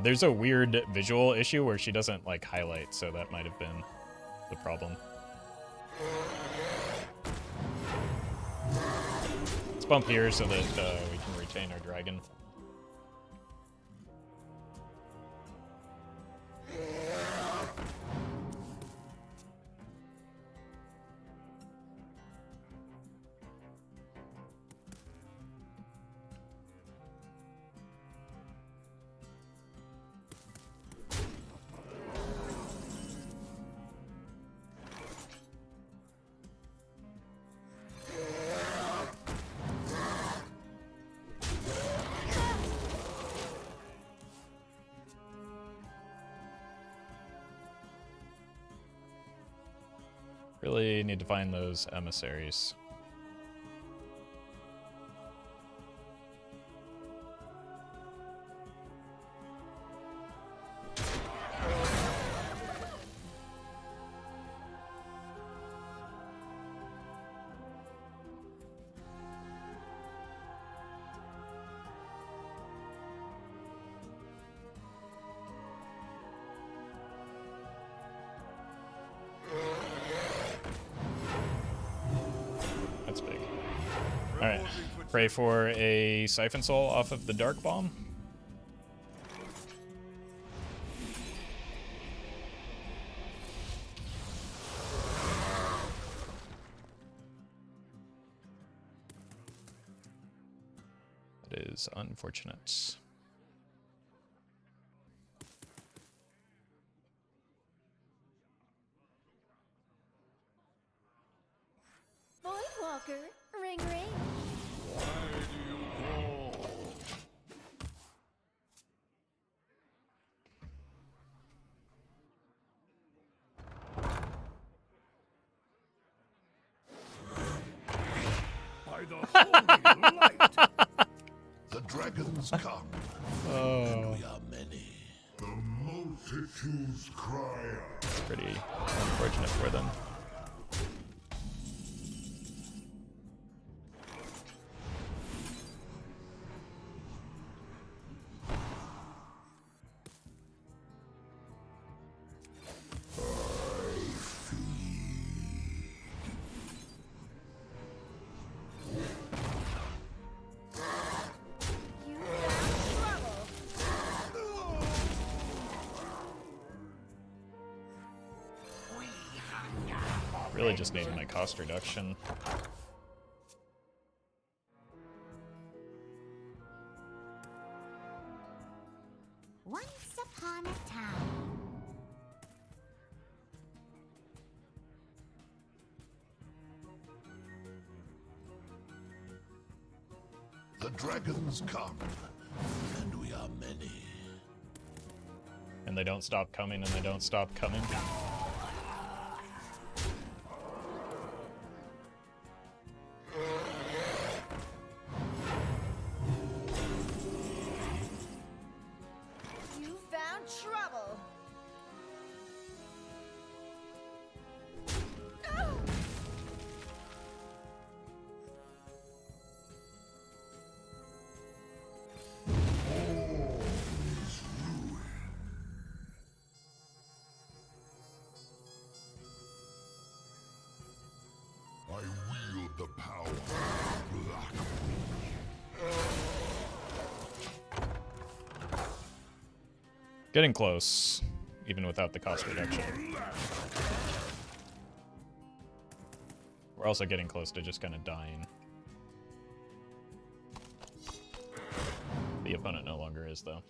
Speaker 1: There's a weird visual issue where she doesn't, like, highlight, so that might have been the problem. Let's bump here so that we can retain our dragon. Really need to find those emissaries. Alright, pray for a Siphon Soul off of the Darkbomb. That is unfortunate.
Speaker 5: Voidwalker, ring ring.
Speaker 3: Why do you call? By the holy light,
Speaker 2: The dragons come.
Speaker 1: Oh,
Speaker 2: We are many. The multitudes cry out.
Speaker 1: pretty unfortunate for them.
Speaker 5: You got trouble.
Speaker 1: Really just needed my cost reduction.
Speaker 6: Once upon a time.
Speaker 2: The dragons come, and we are many.
Speaker 1: And they don't stop coming, and they don't stop coming.
Speaker 5: You found trouble.
Speaker 2: I wield the power of Blackwing.
Speaker 1: Getting close, even without the cost reduction. We're also getting close to just kind of dying. The opponent no longer is, though.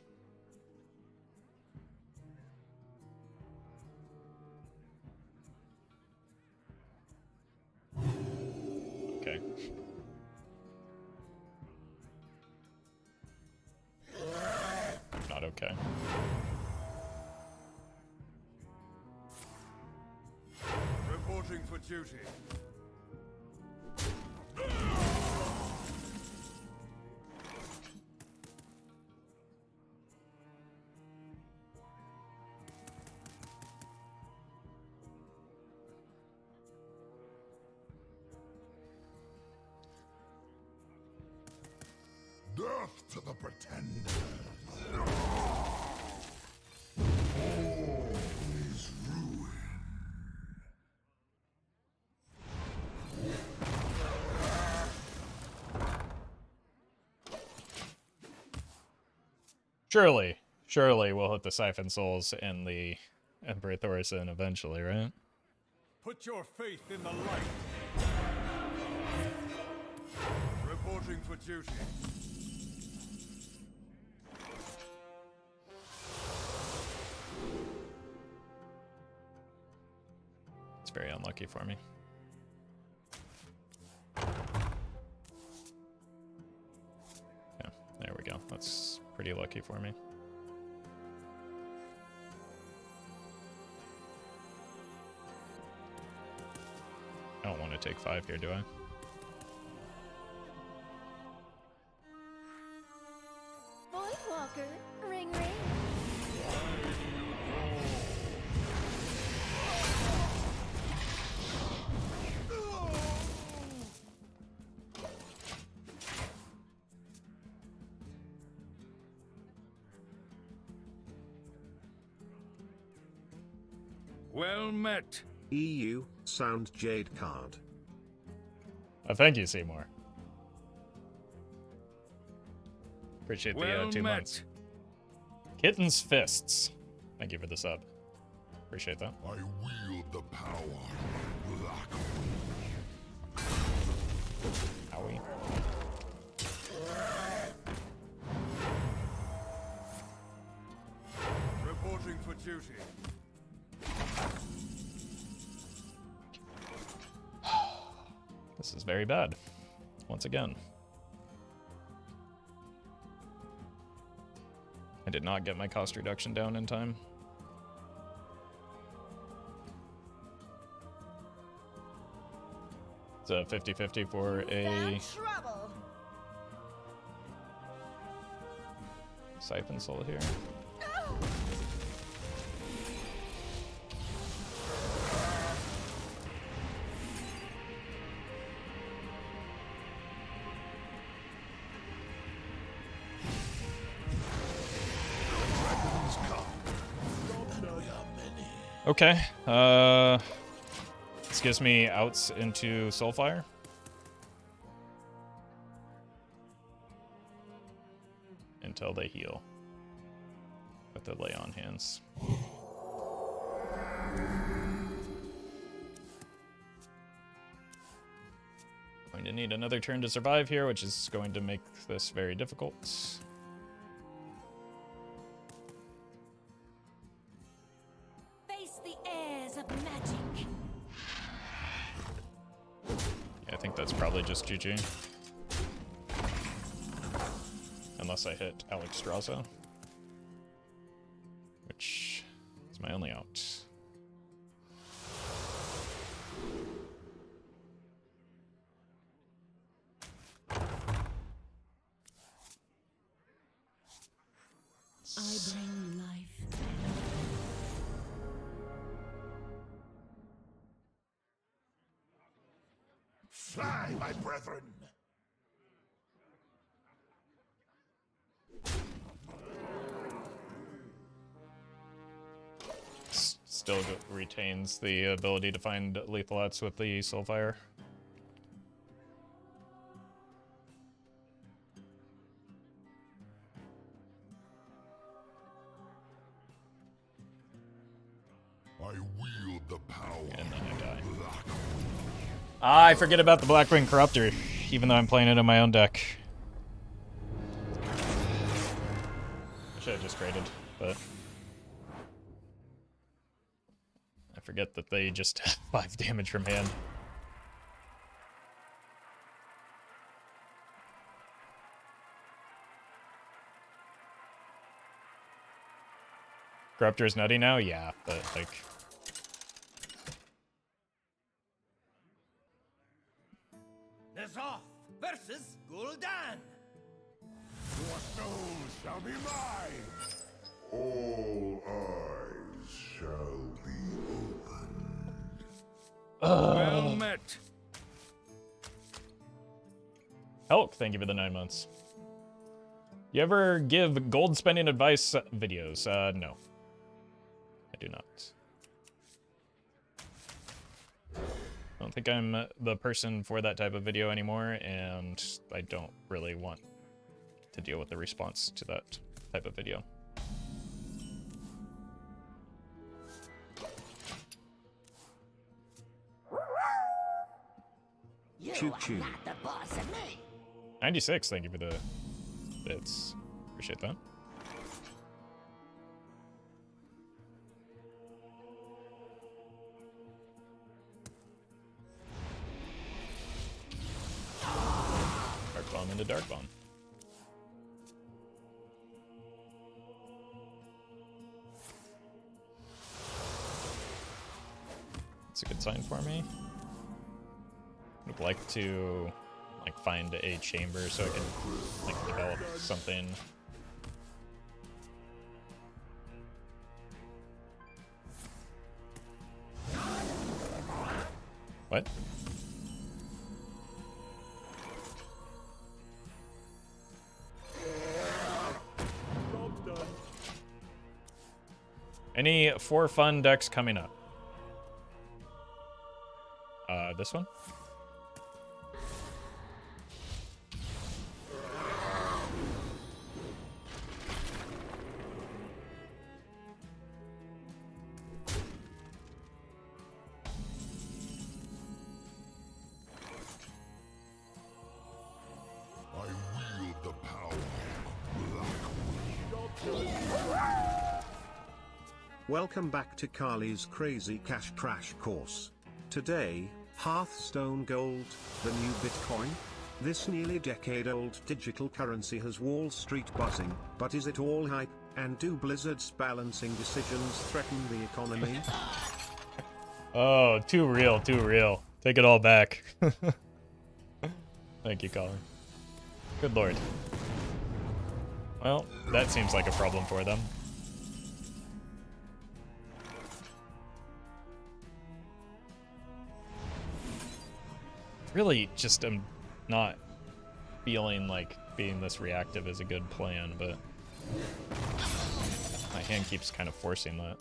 Speaker 1: Okay. Not okay.
Speaker 3: Reporting for duty.
Speaker 2: Death to the pretenders. All is ruin.
Speaker 1: Surely we'll hit the Siphon Souls and the Emperor Thaurissan eventually, right?
Speaker 3: Put your faith in the light. Reporting for duty.
Speaker 1: It's very unlucky for me. Yeah, there we go. That's pretty lucky for me. I don't want to take 5 here, do I?
Speaker 5: Voidwalker, ring ring.
Speaker 3: Well met.
Speaker 7: EU, sound Jade card.
Speaker 1: Thank you, Seymour. Appreciate the
Speaker 3: Well
Speaker 1: 2
Speaker 3: met.
Speaker 1: months. Kitten's Fists. Thank you for the sub. Appreciate that.
Speaker 2: I wield the power of Blackwing.
Speaker 1: Owie.
Speaker 3: Reporting for duty.
Speaker 1: This is very bad. Once again. I did not get my cost reduction down in time. It's a 50-50 for a
Speaker 5: Found trouble.
Speaker 1: Siphon Soul here. Okay, this gives me outs into Soulfire. Until they heal. With the lay on hands. Going to need another turn to survive here, which is going to make this very difficult.
Speaker 4: Face the airs of magic.
Speaker 1: Yeah, I think that's probably just GG. Unless I hit Alexstrasza. Which My only out.
Speaker 4: I bring life.
Speaker 2: Fly, my brethren!
Speaker 1: Still retains the ability to find lethal outs with the Soulfire.
Speaker 2: I wield the power.
Speaker 1: And then I die. I forget about the Blackwing Corruptor, even though I'm playing it in my own deck. I should have just traded, but I forget that they just have 5 damage from hand. Corruptor's nutty now? Yeah, but like...
Speaker 3: Nazarth versus Gul'dan.
Speaker 2: Your soul shall be mine! All eyes shall be opened.
Speaker 3: Well met.
Speaker 1: Helk, thank you for the 9 months. You ever give gold spending advice videos? No. I do not. I don't think I'm the person for that type of video anymore, and I don't really want to deal with the response to that type of video.
Speaker 4: You
Speaker 7: Choo
Speaker 4: are
Speaker 7: choo.
Speaker 4: not the boss of me.
Speaker 1: 96, thank you for the bits. Appreciate that. Darkbomb into Darkbomb. That's a good sign for me. Would like to like find a chamber so I can like develop something. What? Any 4 fun decks coming up? This one?
Speaker 2: I wield the power.
Speaker 7: Welcome back to Carly's Crazy Cash Crash course. Today, Hearthstone Gold, the new Bitcoin? This nearly decade-old digital currency has Wall Street buzzing, but is it all hype, and do Blizzard's balancing decisions threaten the economy?
Speaker 1: Oh, too real, too real. Take it all back. Thank you, Colin. Good lord. Well, that seems like a problem for them. Really, just am not feeling like being this reactive is a good plan, but my hand keeps kind of forcing that.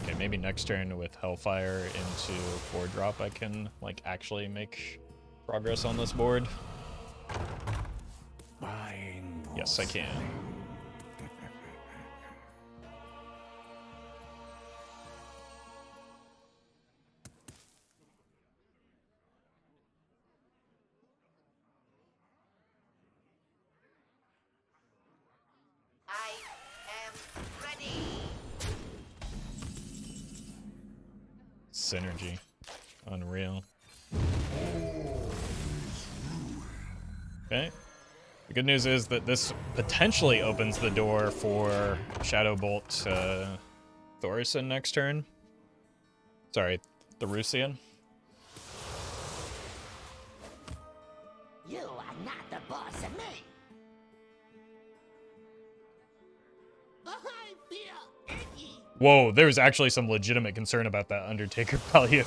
Speaker 1: Okay, maybe next turn with Hellfire into 4-drop I can like actually make progress on this board. Yes, I can.
Speaker 4: I am ready.
Speaker 1: synergy. Unreal. Okay. The good news is that this potentially opens the door for Shadow Bolt Thaurissan next turn. Sorry, Thaurissan.
Speaker 4: You are not the boss of me. I feel icky.
Speaker 1: Whoa, there's actually some legitimate concern about that Undertaker value.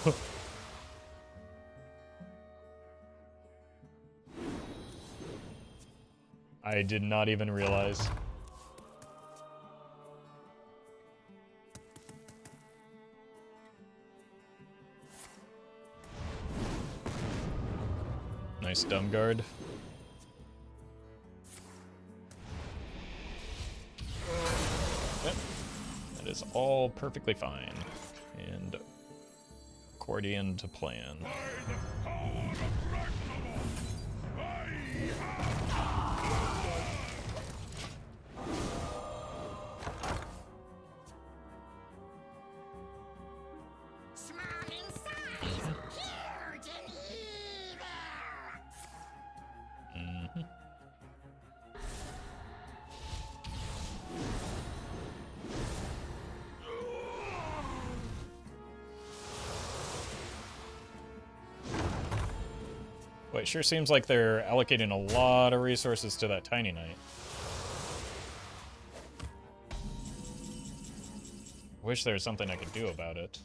Speaker 1: I did not even realize. Nice dumb guard. Yep. That is all perfectly fine. And accordion to plan.
Speaker 4: Small in size, huge in evil.
Speaker 1: Mm-hmm. Well, it sure seems like they're allocating a lot of resources to that Tiny Knight. Wish there was something I could do about it.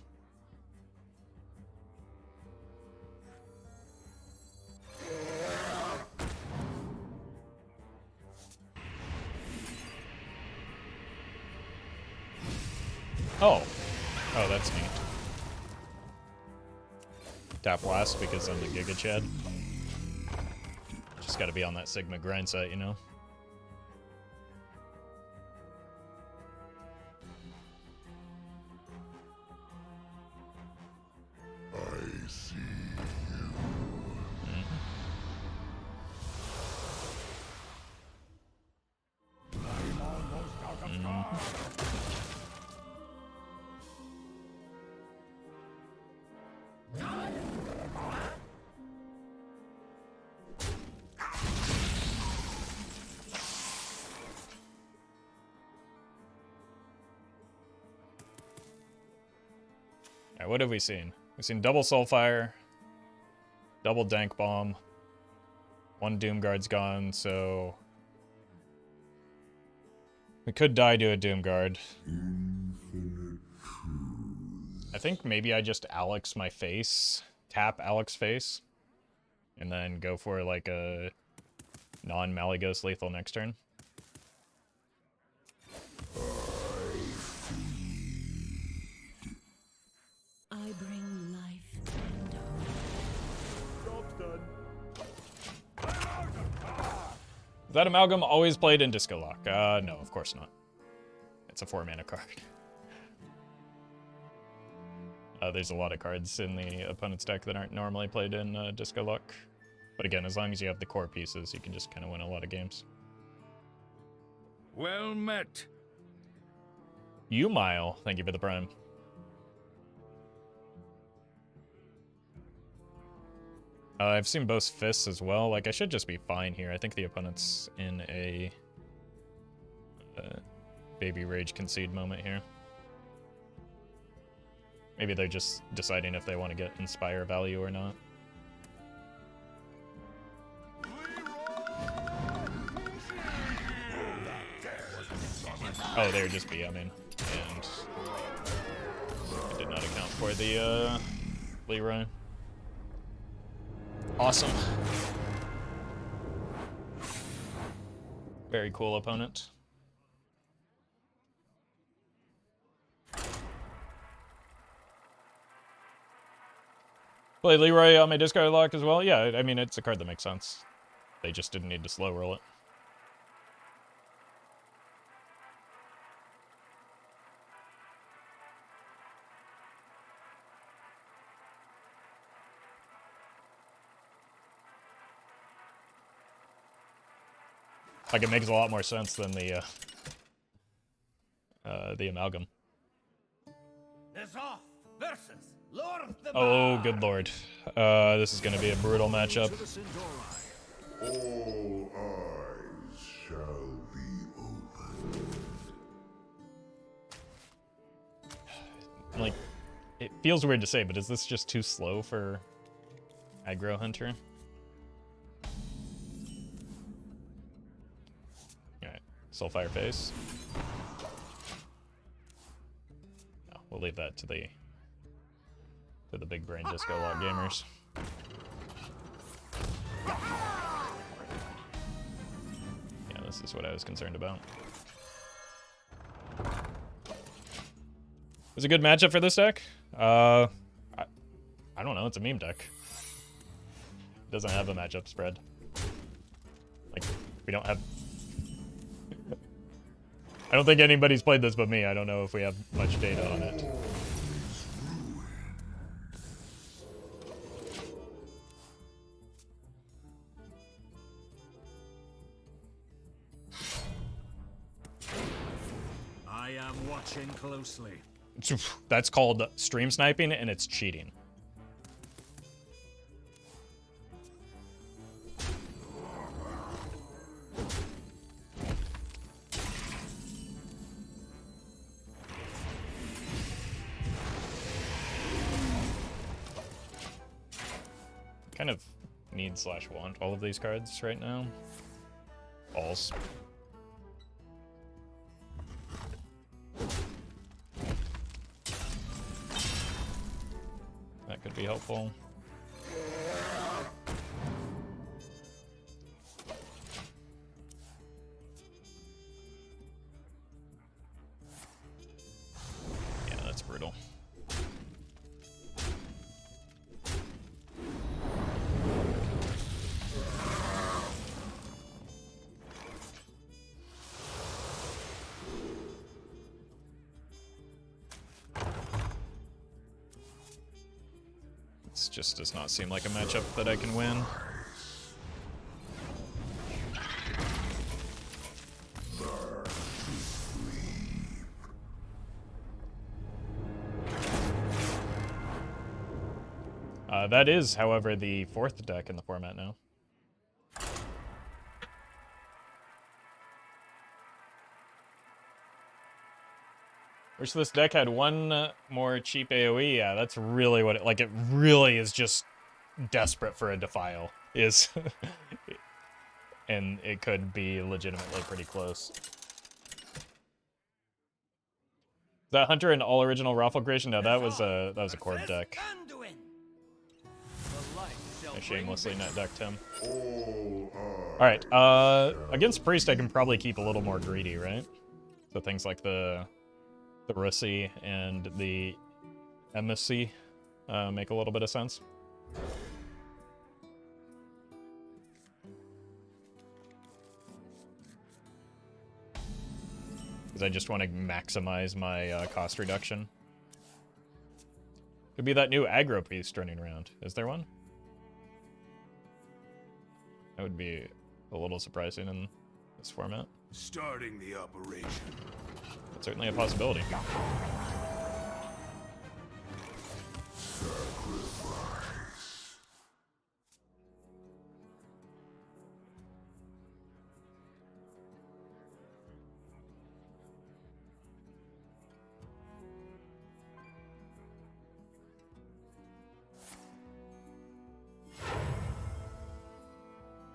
Speaker 1: Oh. Oh, that's neat. Tap last because I'm the Giga Chad. Just gotta be on that Sigma grind set, you know?
Speaker 2: I see
Speaker 3: I'm almost out of cards.
Speaker 1: Alright, what have we seen? We've seen double Soulfire, double Darkbomb, one Doomguard's gone, so we could die to a Doomguard. I think maybe I just Alex my face, tap Alex face, and then go for like a non-Malygos lethal next turn.
Speaker 9: I bring life and hope.
Speaker 3: Job's done.
Speaker 1: Is that Amalgam always played in Disco Lock? No, of course not. It's a 4-mana card. There's a lot of cards in the opponent's deck that aren't normally played in Disco Lock. But again, as long as you have the core pieces, you can just kind of win a lot of games.
Speaker 8: Well met.
Speaker 1: Mile, thank you for the prime. I've seen both fists as well. Like, I should just be fine here. I think the opponent's in a baby rage concede moment here. Maybe they're just deciding if they want to get Inspire value or not. Oh, they were just BMing. And I did not account for the Leroy. Awesome. Very cool opponent. Play Leroy on my discard lock as well? Yeah, I mean, it's a card that makes sense. They just didn't need to slow roll it. Like, it makes a lot more sense than the Amalgam.
Speaker 10: Azure versus
Speaker 1: Oh, good lord. This is going to be a brutal matchup.
Speaker 2: All eyes shall be open.
Speaker 1: Like, it feels weird to say, but is this just too slow for aggro hunter? Alright, Soulfire face. No, we'll leave that to the big brain disco lock gamers. Yeah, this is what I was concerned about. It's a good matchup for this deck. I don't know, it's a meme deck. It doesn't have a matchup spread. Like, we don't have... I don't think anybody's played this but me. I don't know if we have much data on it.
Speaker 3: I am watching closely.
Speaker 1: That's called stream sniping, and it's cheating. Kind of need / want all of these cards right now. Balls. That could be helpful. Yeah, that's brutal. This just does not seem like a matchup that I can win. That is, however, the 4th deck in the format now. Wish this deck had one more cheap AoE. Yeah, that's really what it, like, it really is just desperate for a Defile. Is and it could be legitimately pretty close. Is that Hunter an all original Roffle creation? No, that was a Corb deck. I shamelessly net decked him. Alright, against Priest I can probably keep a little more greedy, right? So things like the Russi and the Emissary make a little bit of sense. Because I just want to maximize my cost reduction. Could be that new aggro piece turning around. Is there one? That would be a little surprising in this format.
Speaker 3: Starting the operation.
Speaker 1: But certainly a possibility.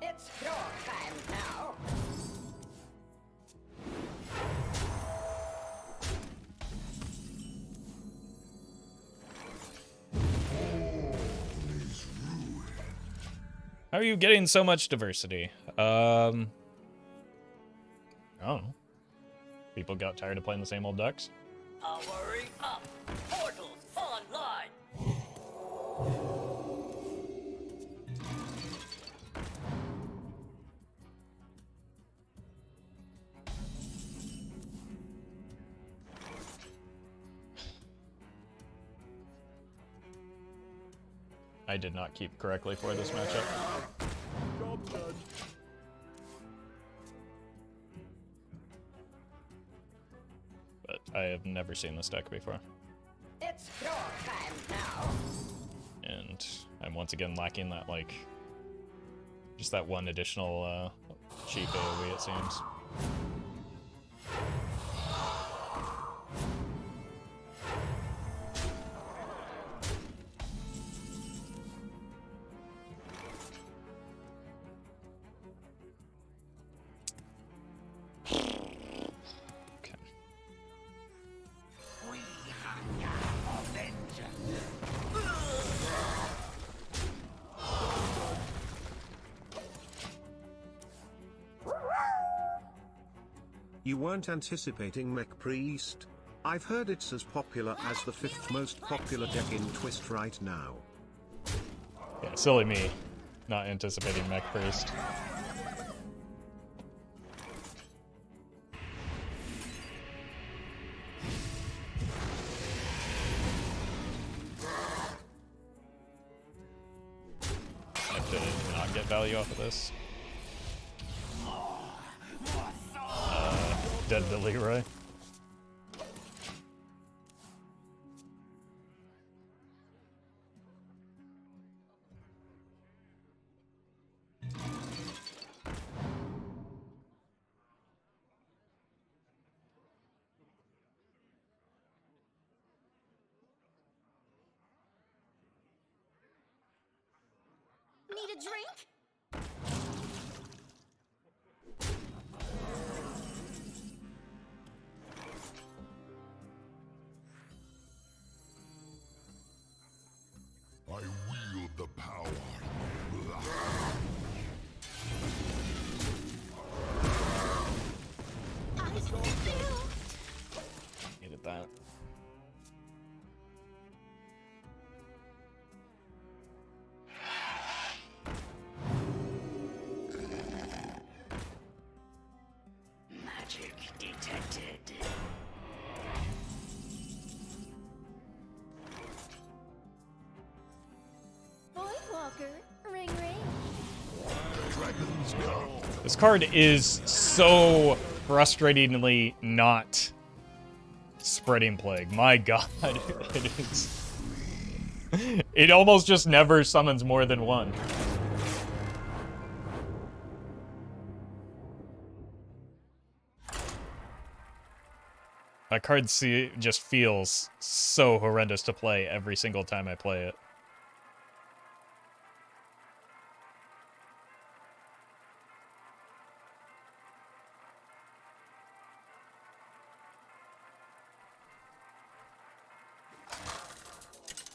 Speaker 4: It's your time now.
Speaker 1: How are you getting so much diversity? I don't know. People got tired of playing the same old decks.
Speaker 4: Powering up. Portals online.
Speaker 1: I did not keep correctly for this matchup.
Speaker 3: Job done.
Speaker 1: But I have never seen this deck before.
Speaker 4: It's your time now.
Speaker 1: I'm once again lacking that, like, just that one additional cheap AoE, it seems.
Speaker 7: You weren't anticipating Mech Priest? I've heard it's as popular as the 5th most popular deck in Twist right now.
Speaker 1: Yeah, silly me, not anticipating Mech Priest. I have to not get value off of this. Dead to Leroy.
Speaker 5: Need a drink?
Speaker 2: I wield the power.
Speaker 1: Needed that.
Speaker 4: Magic detected.
Speaker 5: Voidwalker, ring ring.
Speaker 2: Dragons come.
Speaker 1: This card is so frustratingly not spreading plague. My god, it is. It almost just never summons more than one. That card just feels so horrendous to play every single time I play it.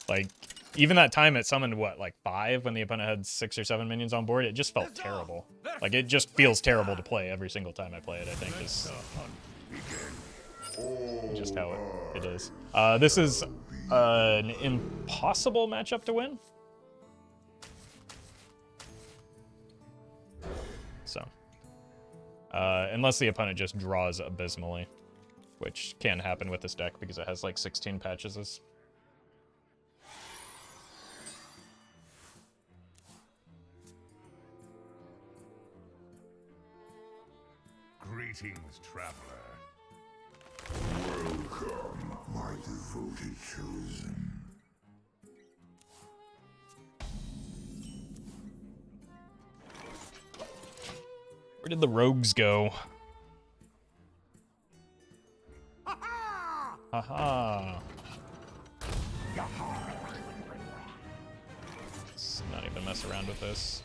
Speaker 1: Like, even that time it summoned, what, like 5 when the opponent had 6 or 7 minions on board? It just felt terrible. Like, it just feels terrible to play every single time I play it, I think, is just how it is. This is an impossible matchup to win. So, unless the opponent just draws abysmally, which can happen with this deck because it has like 16 patches.
Speaker 2: Greetings, traveler.
Speaker 3: Welcome, my devoted chosen.
Speaker 1: Where did the rogues go? Haha. Let's not even mess around with this.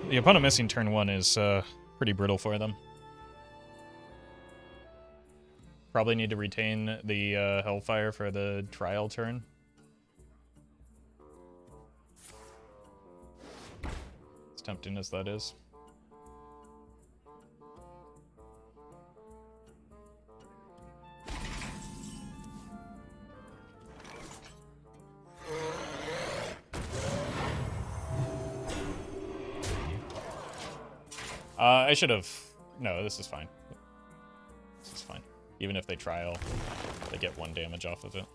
Speaker 1: The opponent missing turn 1 is pretty brittle for them. Probably need to retain the Hellfire for the trial turn. As tempting as that is. I should have... No, this is fine. This is fine. Even if they trial, they get 1 damage off of it.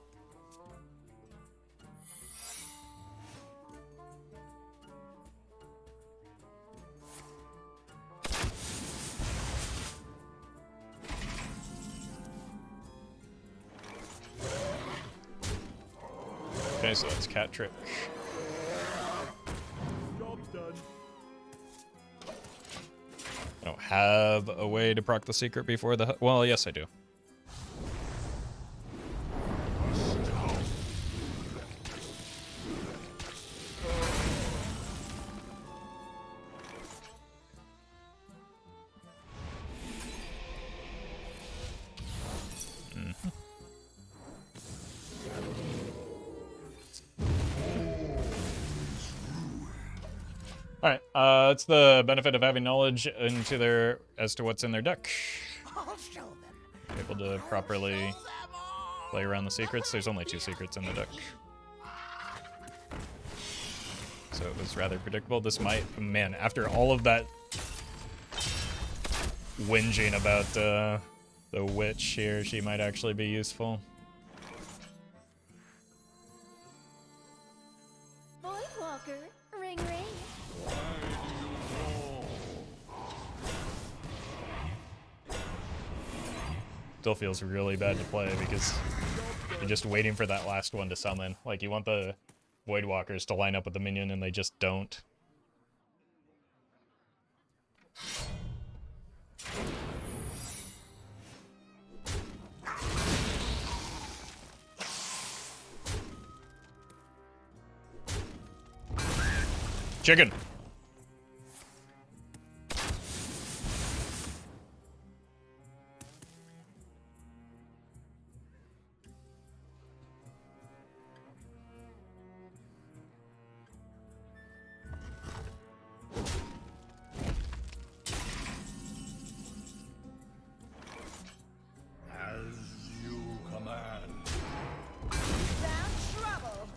Speaker 1: Okay, so that's Cat Trick.
Speaker 3: Job's done.
Speaker 1: I don't have a way to proc the secret before the... Well, yes, I do. Alright, it's the benefit of having knowledge into their as to what's in their deck.
Speaker 4: I'll show them.
Speaker 1: Able to properly play around the secrets. There's only 2 secrets in the deck. So it was rather predictable. This might... Man, after all of that whinging about the witch here, she might actually be useful.
Speaker 5: Voidwalker, ring ring.
Speaker 1: Still feels really bad to play because you're just waiting for that last one to summon. Like, you want the Voidwalkers to line up with the minion and they just don't. Chicken!
Speaker 3: As you command.
Speaker 4: Found trouble.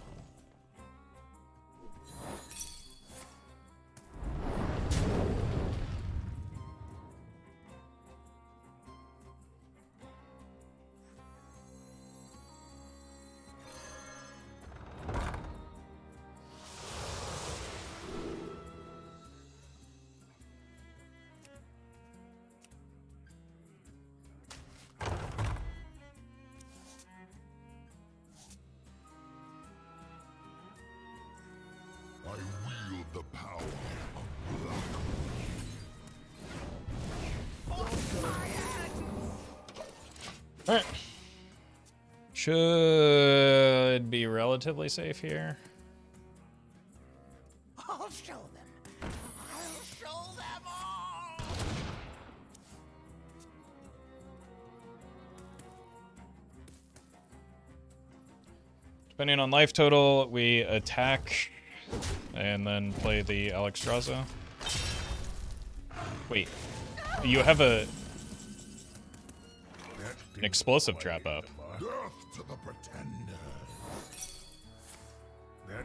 Speaker 2: I wield the power of Blackwing.
Speaker 1: Alright. Should be relatively safe here.
Speaker 4: I'll show them. I'll show them all.
Speaker 1: Depending on life total, we attack and then play the Alexstrasza. Wait, you have an explosive trap up.
Speaker 2: Death to the pretender. That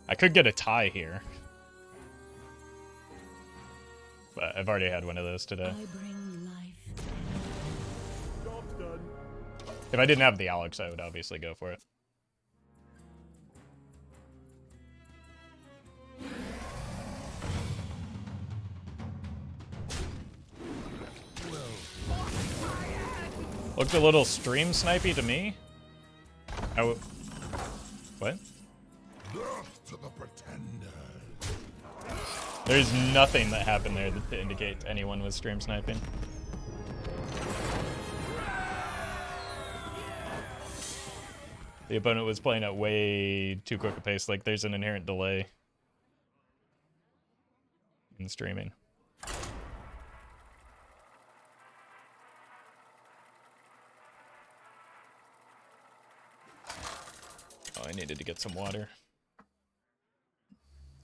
Speaker 1: I could get a tie here. But I've already had one of those today.
Speaker 9: I bring life.
Speaker 3: Job's done.
Speaker 1: If I didn't have the Alex, I would obviously go for it. Looked a little stream snipey to me. What?
Speaker 2: death to the pretender.
Speaker 1: There's nothing that happened there to indicate anyone was stream sniping. The opponent was playing at way too quick a pace, like there's an inherent delay in streaming. Oh, I needed to get some water.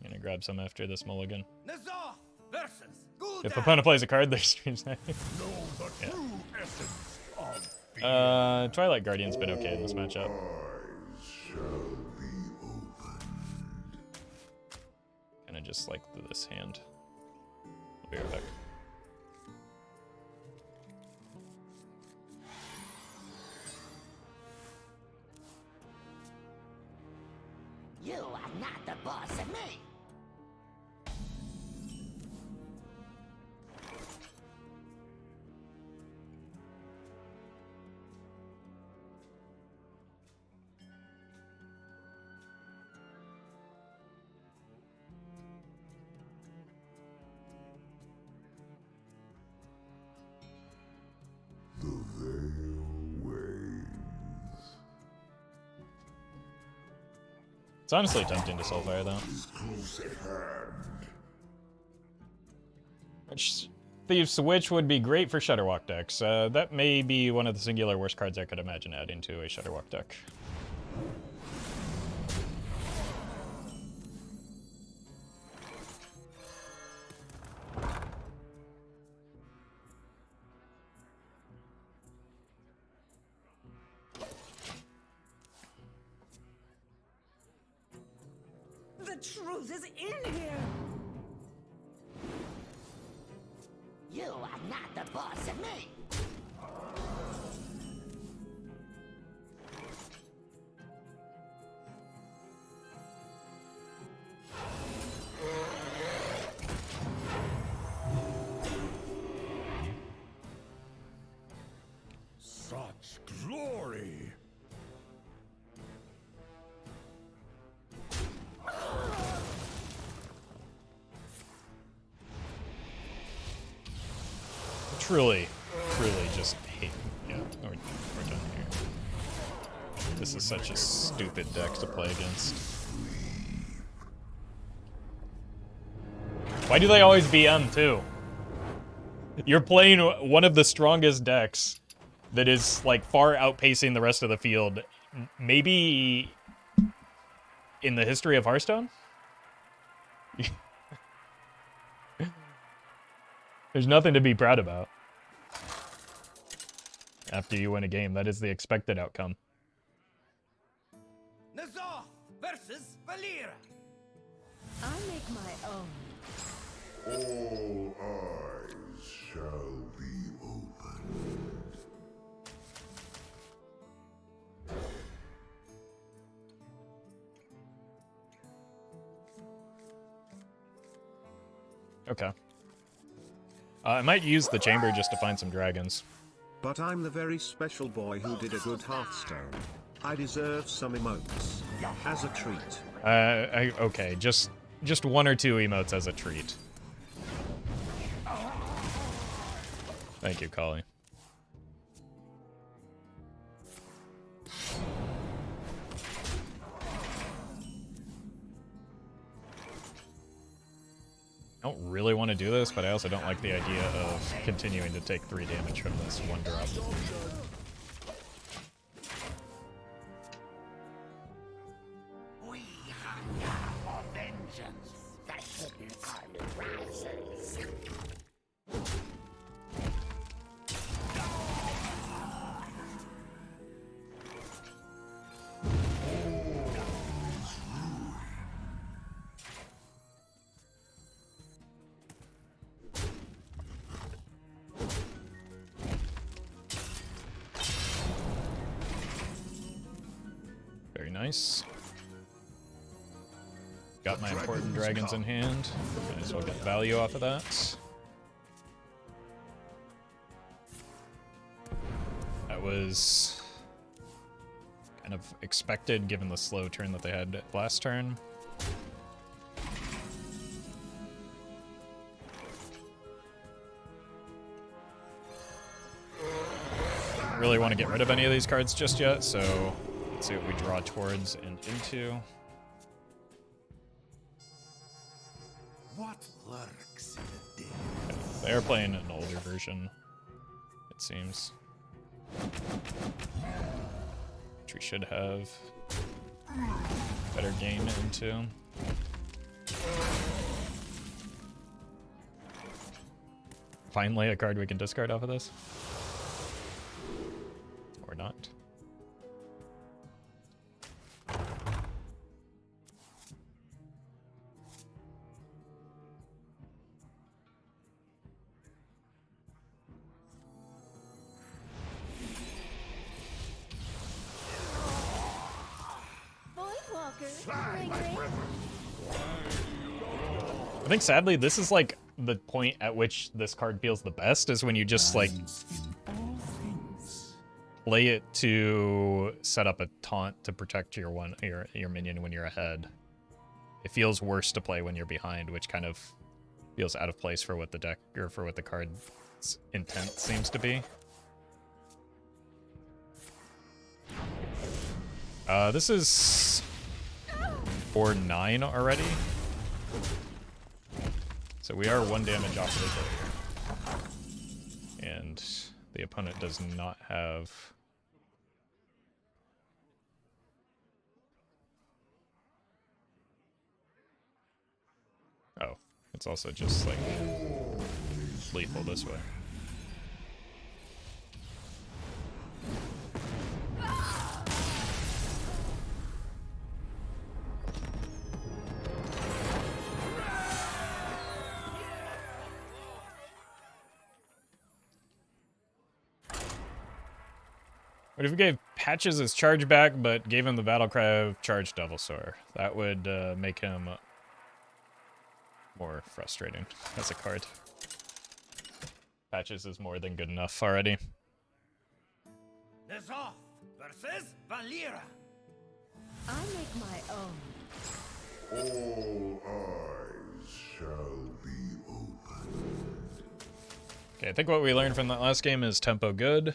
Speaker 1: I'm gonna grab some after this mulligan. If opponent plays a card, they're stream sniping.
Speaker 2: Know the true essence of
Speaker 1: Twilight Guardian's been okay in this matchup.
Speaker 2: eyes shall be opened.
Speaker 1: Kinda just like this hand. I'll be right back.
Speaker 4: You are not the boss of me.
Speaker 2: The veil wanes.
Speaker 1: It's honestly tempting to Soulfire, though.
Speaker 2: Is close at hand.
Speaker 1: Thieves' Switch would be great for Shudderwalk decks. That may be one of the singular worst cards I could imagine adding to a Shudderwalk deck.
Speaker 9: The truth is in here!
Speaker 4: You are not the boss of me.
Speaker 3: Such glory!
Speaker 1: Truly just hate. Yeah, we're done here. This is such a stupid deck to play against. Why do they always BM too? You're playing one of the strongest decks that is like far outpacing the rest of the field, maybe in the history of Hearthstone? There's nothing to be proud about. After you win a game, that is the expected outcome.
Speaker 10: Nazar versus Valera.
Speaker 9: I make my own.
Speaker 2: All eyes shall be opened.
Speaker 1: Okay. I might use the chamber just to find some dragons.
Speaker 7: But I'm the very special boy who did a good Hearthstone. I deserve some emotes. As a treat.
Speaker 1: Okay, just one or two emotes as a treat. Thank you, Collie. I don't really want to do this, but I also don't like the idea of continuing to take 3 damage from this one drop.
Speaker 4: We hunger for vengeance. The hidden army rises.
Speaker 1: Very nice. Got my important dragons in hand. Might as well get value off of that. That was kind of expected given the slow turn that they had last turn. Don't really want to get rid of any of these cards just yet, so let's see what we draw towards and into.
Speaker 10: What lurks in the dim?
Speaker 1: Okay, they are playing an older version, it seems. Which we should have better game into. Finally a card we can discard off of this. Or not.
Speaker 5: Voidwalker, Walker. Ring ring.
Speaker 1: I think sadly this is like the point at which this card feels the best, is when you just like play it to set up a taunt to protect your minion when you're ahead. It feels worse to play when you're behind, which kind of feels out of place for what the deck, or for what the card's intent seems to be. This is 4-9 already. So we are 1 damage off of it here. And the opponent does not have... Oh, it's also just like lethal this way. What if we gave Patches his charge back, but gave him the battle cry of Charge Devilsaur? That would make him more frustrating as a card. Patches is more than good enough already.
Speaker 10: The Zoth versus Valera.
Speaker 9: I make my own.
Speaker 2: All eyes shall be open.
Speaker 1: Okay, I think what we learned from that last game is tempo good.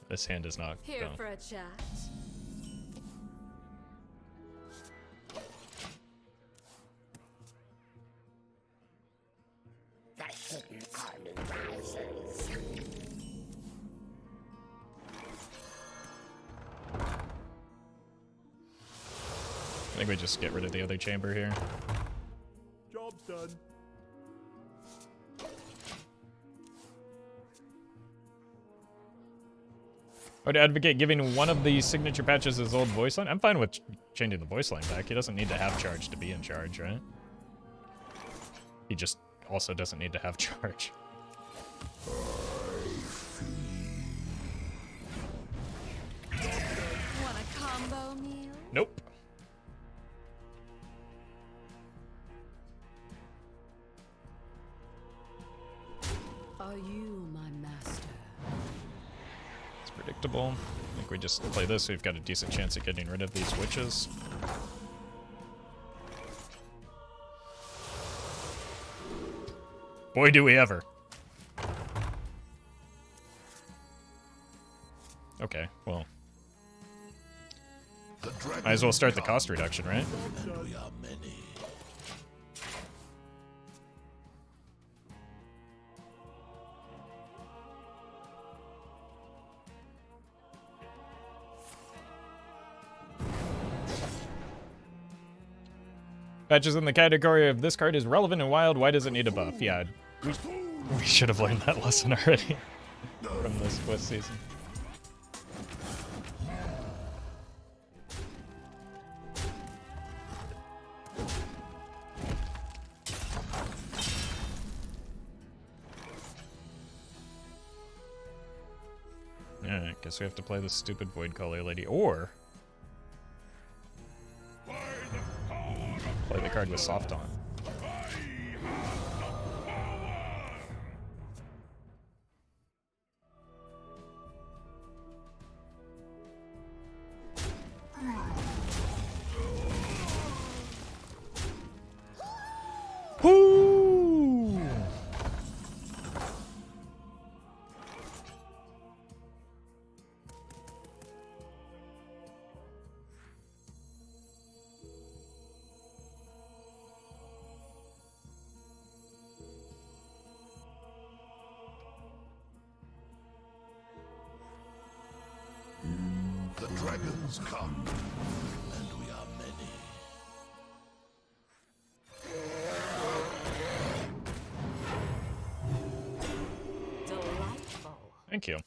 Speaker 1: This hand is not
Speaker 9: Here
Speaker 1: going.
Speaker 9: for a chat.
Speaker 4: The hidden army rises.
Speaker 1: I think we just get rid of the other chamber here.
Speaker 3: Job's done.
Speaker 1: I would advocate giving one of the signature patches his old voice line. I'm fine with changing the voice line back. He doesn't need to have charge to be in charge, right? He just also doesn't need to have charge.
Speaker 9: Want a combo meal?
Speaker 1: Nope.
Speaker 9: Are you my master?
Speaker 1: It's predictable. I think we just play this. We've got a decent chance at getting rid of these witches. Boy, do we ever. Okay, well. Might as well start the cost reduction, right?
Speaker 2: We are many.
Speaker 1: Patches in the category of this card is relevant and wild. Why does it need a buff? Yeah, we should have learned that lesson already from this quest season. Alright, guess we have to play this stupid Void Collar Lady, or play the card with Soft on. Whoo!
Speaker 2: The dragons come, and we are many.
Speaker 9: Delightful.
Speaker 1: Thank you.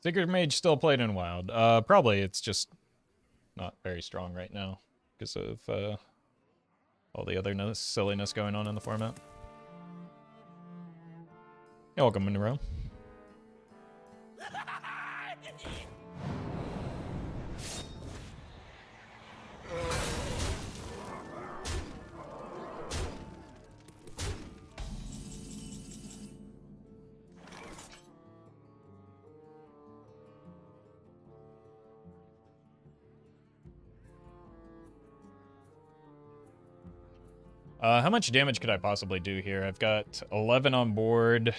Speaker 1: Sacred Mage still played in Wild. Probably it's just not very strong right now because of all the other silliness going on in the format. You're welcome, Monroe. How much damage could I possibly do here? I've got 11 on board.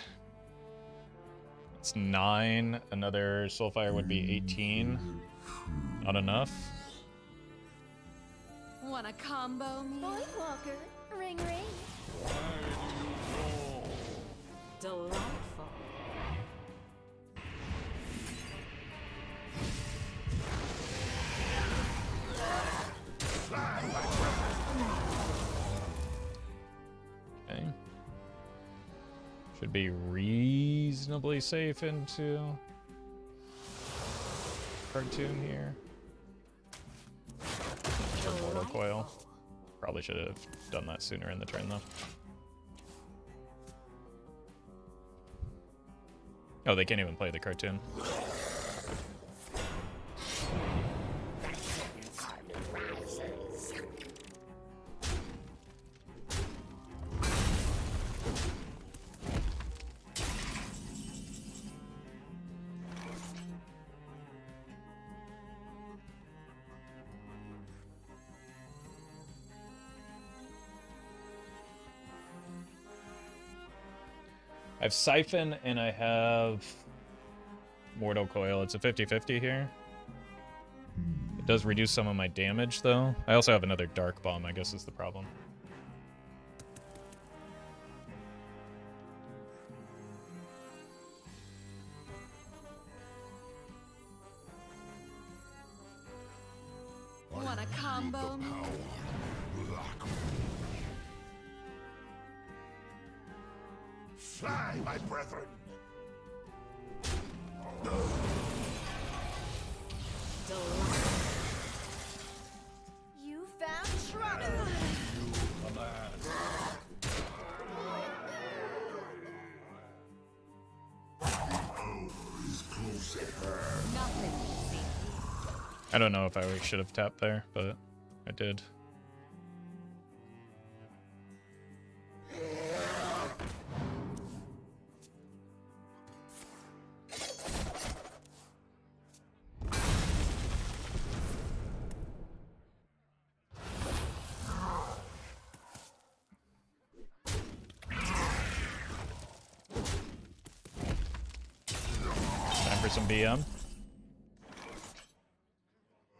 Speaker 1: It's 9. Another Soulfire would be 18. Not enough.
Speaker 9: Wanna combo me?
Speaker 5: Voidwalker, ring ring.
Speaker 9: Delightful.
Speaker 1: Okay. Should be reasonably safe into cartoon here. Mortal Coil. Probably should have done that sooner in the turn though. Oh, they can't even play the cartoon. I have Siphon and I have Mortal Coil. It's a 50-50 here. It does reduce some of my damage, though. I also have another Darkbomb, I guess is the problem.
Speaker 9: Wanna combo me?
Speaker 2: Fly, my brethren!
Speaker 5: You found trouble.
Speaker 9: Nothing easy.
Speaker 1: I don't know if I should have tapped there, but I did. Time for some BM.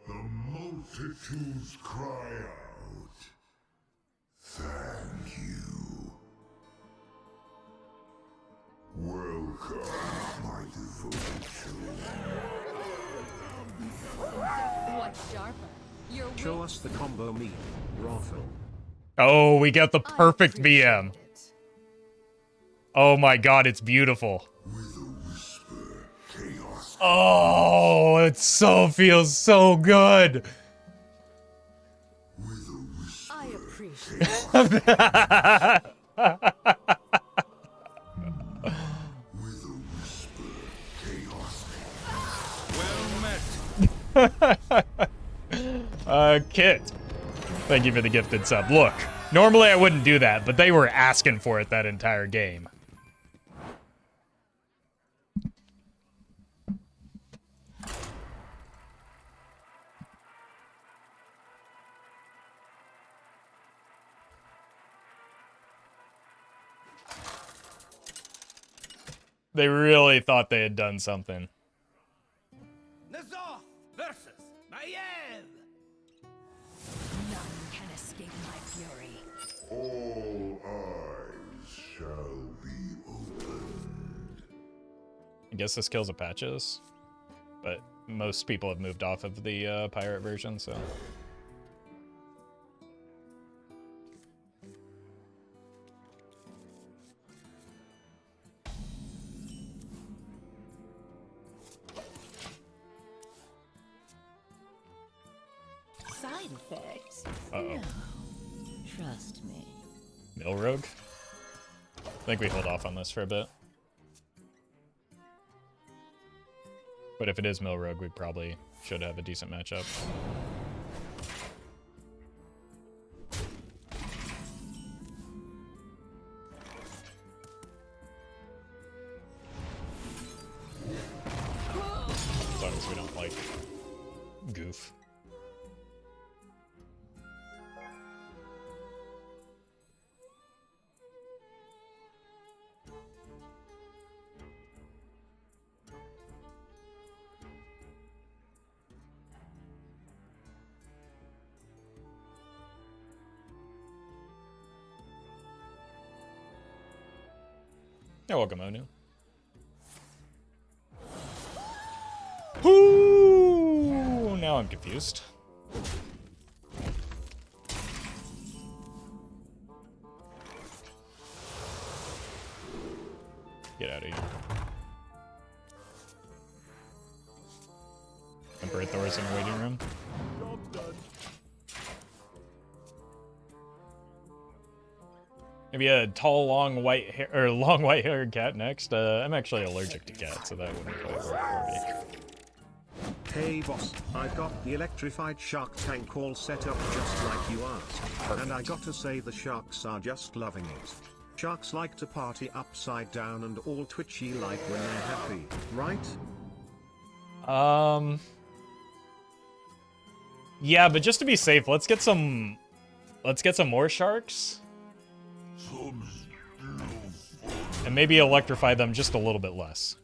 Speaker 2: The multitudes cry out. Thank you. Welcome, my devoted children.
Speaker 9: What's sharper? Your
Speaker 7: Show us the combo meme, Roffle.
Speaker 1: Oh, we got the perfect BM. Oh my god, it's beautiful.
Speaker 2: With a whisper, chaos.
Speaker 1: Oh, it so feels so good.
Speaker 2: With a whisper,
Speaker 9: I appreciate
Speaker 2: with a whisper, chaos.
Speaker 3: Well met.
Speaker 1: Kit. Thank you for the gifted sub. Look, normally I wouldn't do that, but they were asking for it that entire game. They really thought they had done something.
Speaker 10: Nazoth versus Maiev!
Speaker 9: none can escape my fury.
Speaker 2: All eyes shall be opened.
Speaker 1: I guess this kills Apaches, but most people have moved off of the pirate version, so.
Speaker 4: Side effects?
Speaker 1: Uh-oh.
Speaker 4: No. Trust me.
Speaker 1: Mill Rogue? I think we hold off on this for a bit. But if it is Mill Rogue, we probably should have a decent matchup. As long as we don't, like, goof. You're welcome, Onu. Ooh, now I'm confused. Get out of here. Emperor Thaurissan waiting room.
Speaker 3: Job's done.
Speaker 1: Maybe a tall, long white hair or long white-haired cat next. I'm actually allergic to cats, so that wouldn't quite work for me.
Speaker 7: Hey boss, I got the electrified shark tank all set up just like you asked.
Speaker 1: Perfect.
Speaker 7: And I got to say the sharks are just loving it. Sharks like to party upside down and all twitchy like when they're happy, right?
Speaker 1: Yeah, but just to be safe, let's get some more sharks. And maybe electrify them just a little bit less.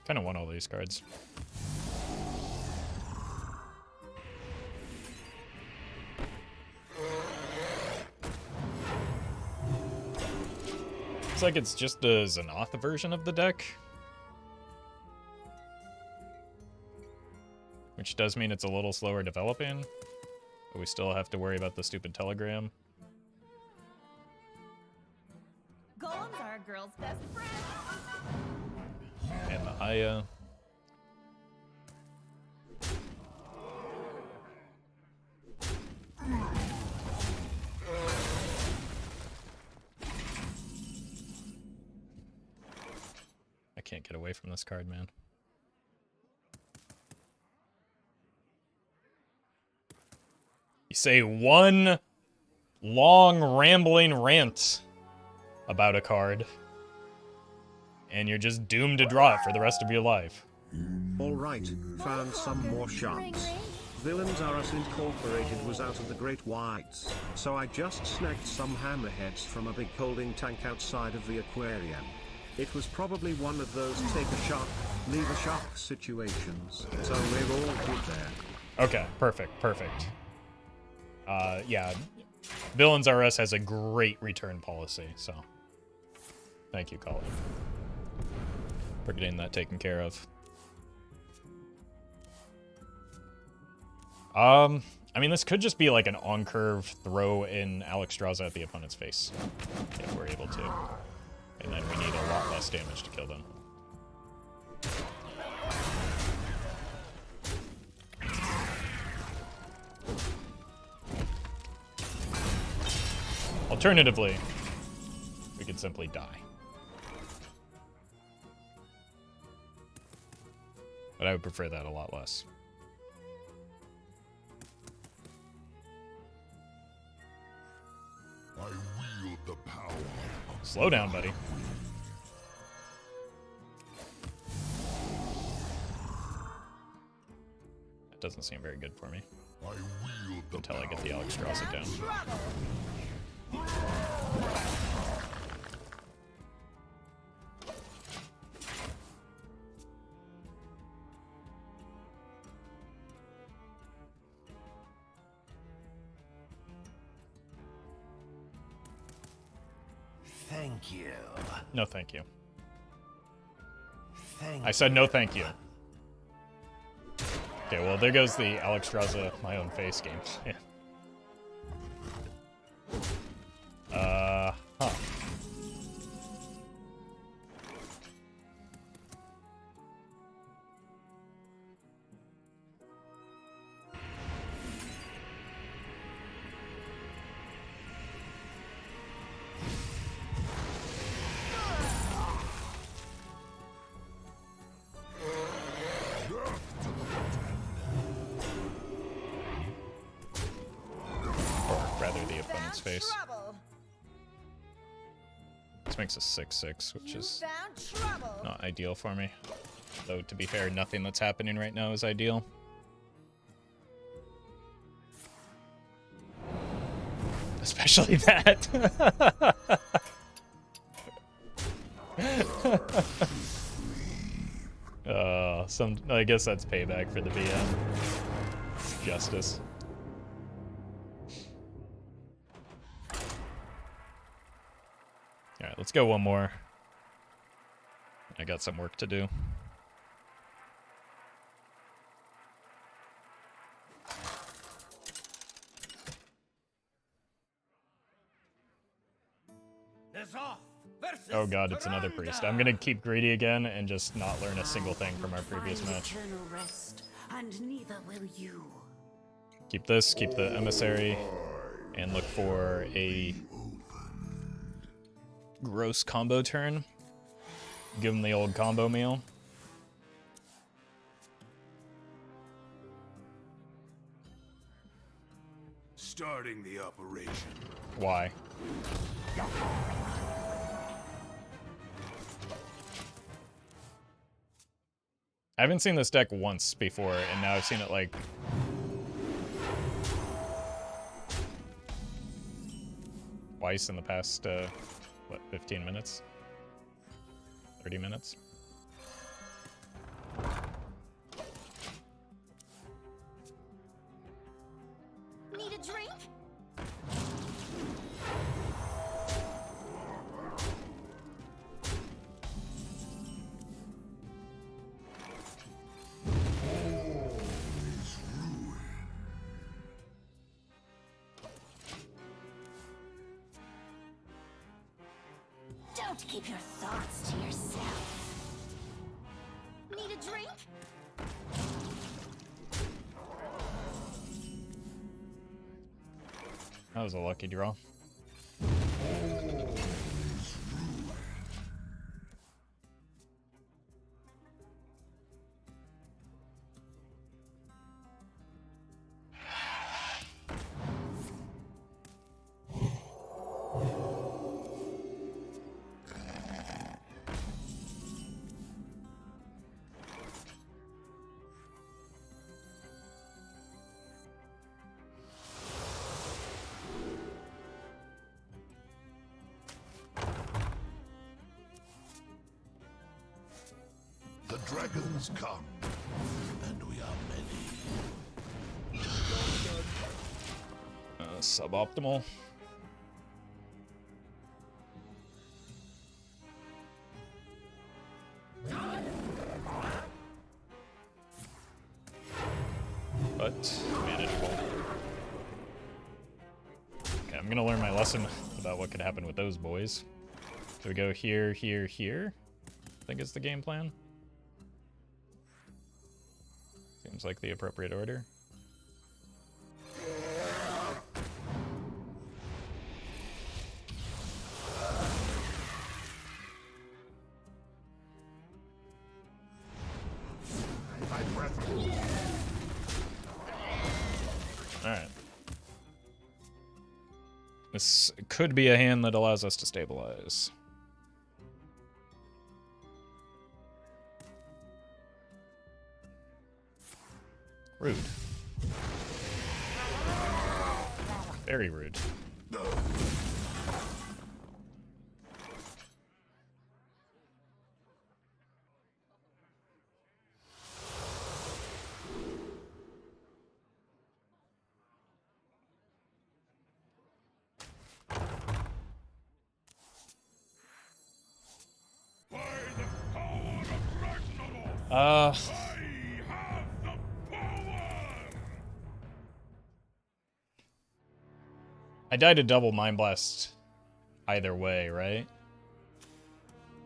Speaker 1: Kind of want all these cards. Looks like it's just a Xanath version of the deck. Which does mean it's a little slower developing. But we still have to worry about the stupid telegram.
Speaker 5: Golems are a girl's best friend.
Speaker 1: And the Aya. I can't get away from this card, man. You say one long rambling rant about a card, and you're just doomed to draw it for the rest of your life.
Speaker 7: Alright, found some more sharks. Villains R Us Incorporated was out of the Great Whites, so I just snagged some hammerheads from a big holding tank outside of the aquarium. It was probably one of those take a shark, leave a shark situations, so we're all good there.
Speaker 1: Okay, perfect. Yeah, Villains R Us has a great return policy, so thank you, Colin, for getting that taken care of. I mean, this could just be like an on-curve throw in Alexstrasza at the opponent's face, if we're able to. And then we need a lot less damage to kill them. Alternatively, we could simply die. But I would prefer that a lot less.
Speaker 2: I wield the power.
Speaker 1: Slow down, buddy. That doesn't seem very good for me.
Speaker 2: I wield the
Speaker 1: Until I get the Alexstrasza down.
Speaker 10: Thank you.
Speaker 1: No, thank you.
Speaker 10: Thank
Speaker 1: I said no, thank you. Okay, well, there goes the Alexstrasza my own face game. Huh. rather the opponent's face.
Speaker 5: Trouble.
Speaker 1: This makes a 6/6, which
Speaker 5: You
Speaker 1: is
Speaker 5: found trouble.
Speaker 1: not ideal for me. Though, to be fair, nothing that's happening right now is ideal. Especially that. I guess that's payback for the VM. It's justice. Alright, let's go one more. I got some work to do. Oh god, it's another priest. I'm gonna keep greedy again and just not learn a single thing from our previous match.
Speaker 4: Rest, and neither will you.
Speaker 1: Keep this, keep the Emissary, and look for a gross combo turn. Give him the old combo meal.
Speaker 3: Starting the operation.
Speaker 1: Why? I haven't seen this deck once before, and now I've seen it like twice in the past, what, 15 minutes? 30 minutes?
Speaker 5: Need a drink?
Speaker 4: Don't keep your thoughts to yourself.
Speaker 5: Need a drink?
Speaker 1: That was a lucky draw.
Speaker 3: The dragons come, and we are many.
Speaker 1: Suboptimal. But manageable. Okay, I'm gonna learn my lesson about what could happen with those boys. So we go here, here, here. I think it's the game plan. Seems like the appropriate order. Alright. This could be a hand that allows us to stabilize. Rude. Very rude. I died to double Mind Blast either way, right?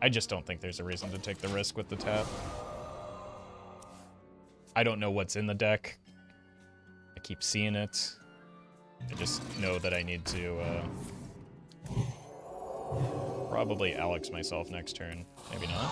Speaker 1: I just don't think there's a reason to take the risk with the tap. I don't know what's in the deck. I keep seeing it. I just know that I need to probably Alex myself next turn. Maybe not.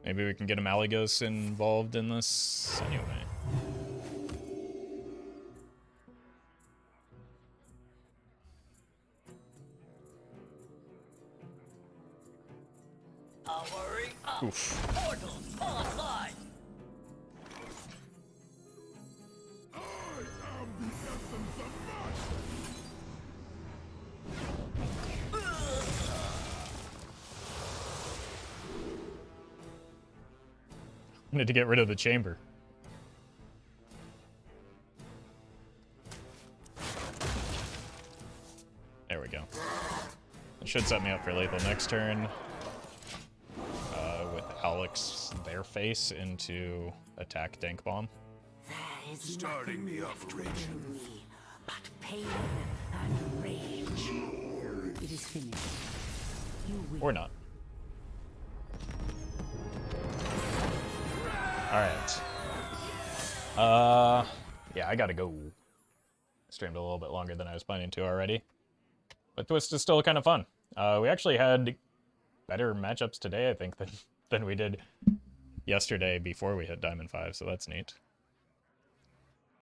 Speaker 1: Maybe we can get a Malygos involved in this anyway. Oof.
Speaker 10: Portals online.
Speaker 1: I need to get rid of the chamber. There we go. It should set me up for lethal next turn. With Alex their face into attack Darkbomb.
Speaker 4: There is
Speaker 8: Starting the operation.
Speaker 4: me but pain and rage. It is finished. You win.
Speaker 1: Or not. Alright. Yeah, I gotta go. Streamed a little bit longer than I was planning to already. But Twist is still kind of fun. We actually had better matchups today, I think, than we did yesterday before we hit Diamond 5, so that's neat.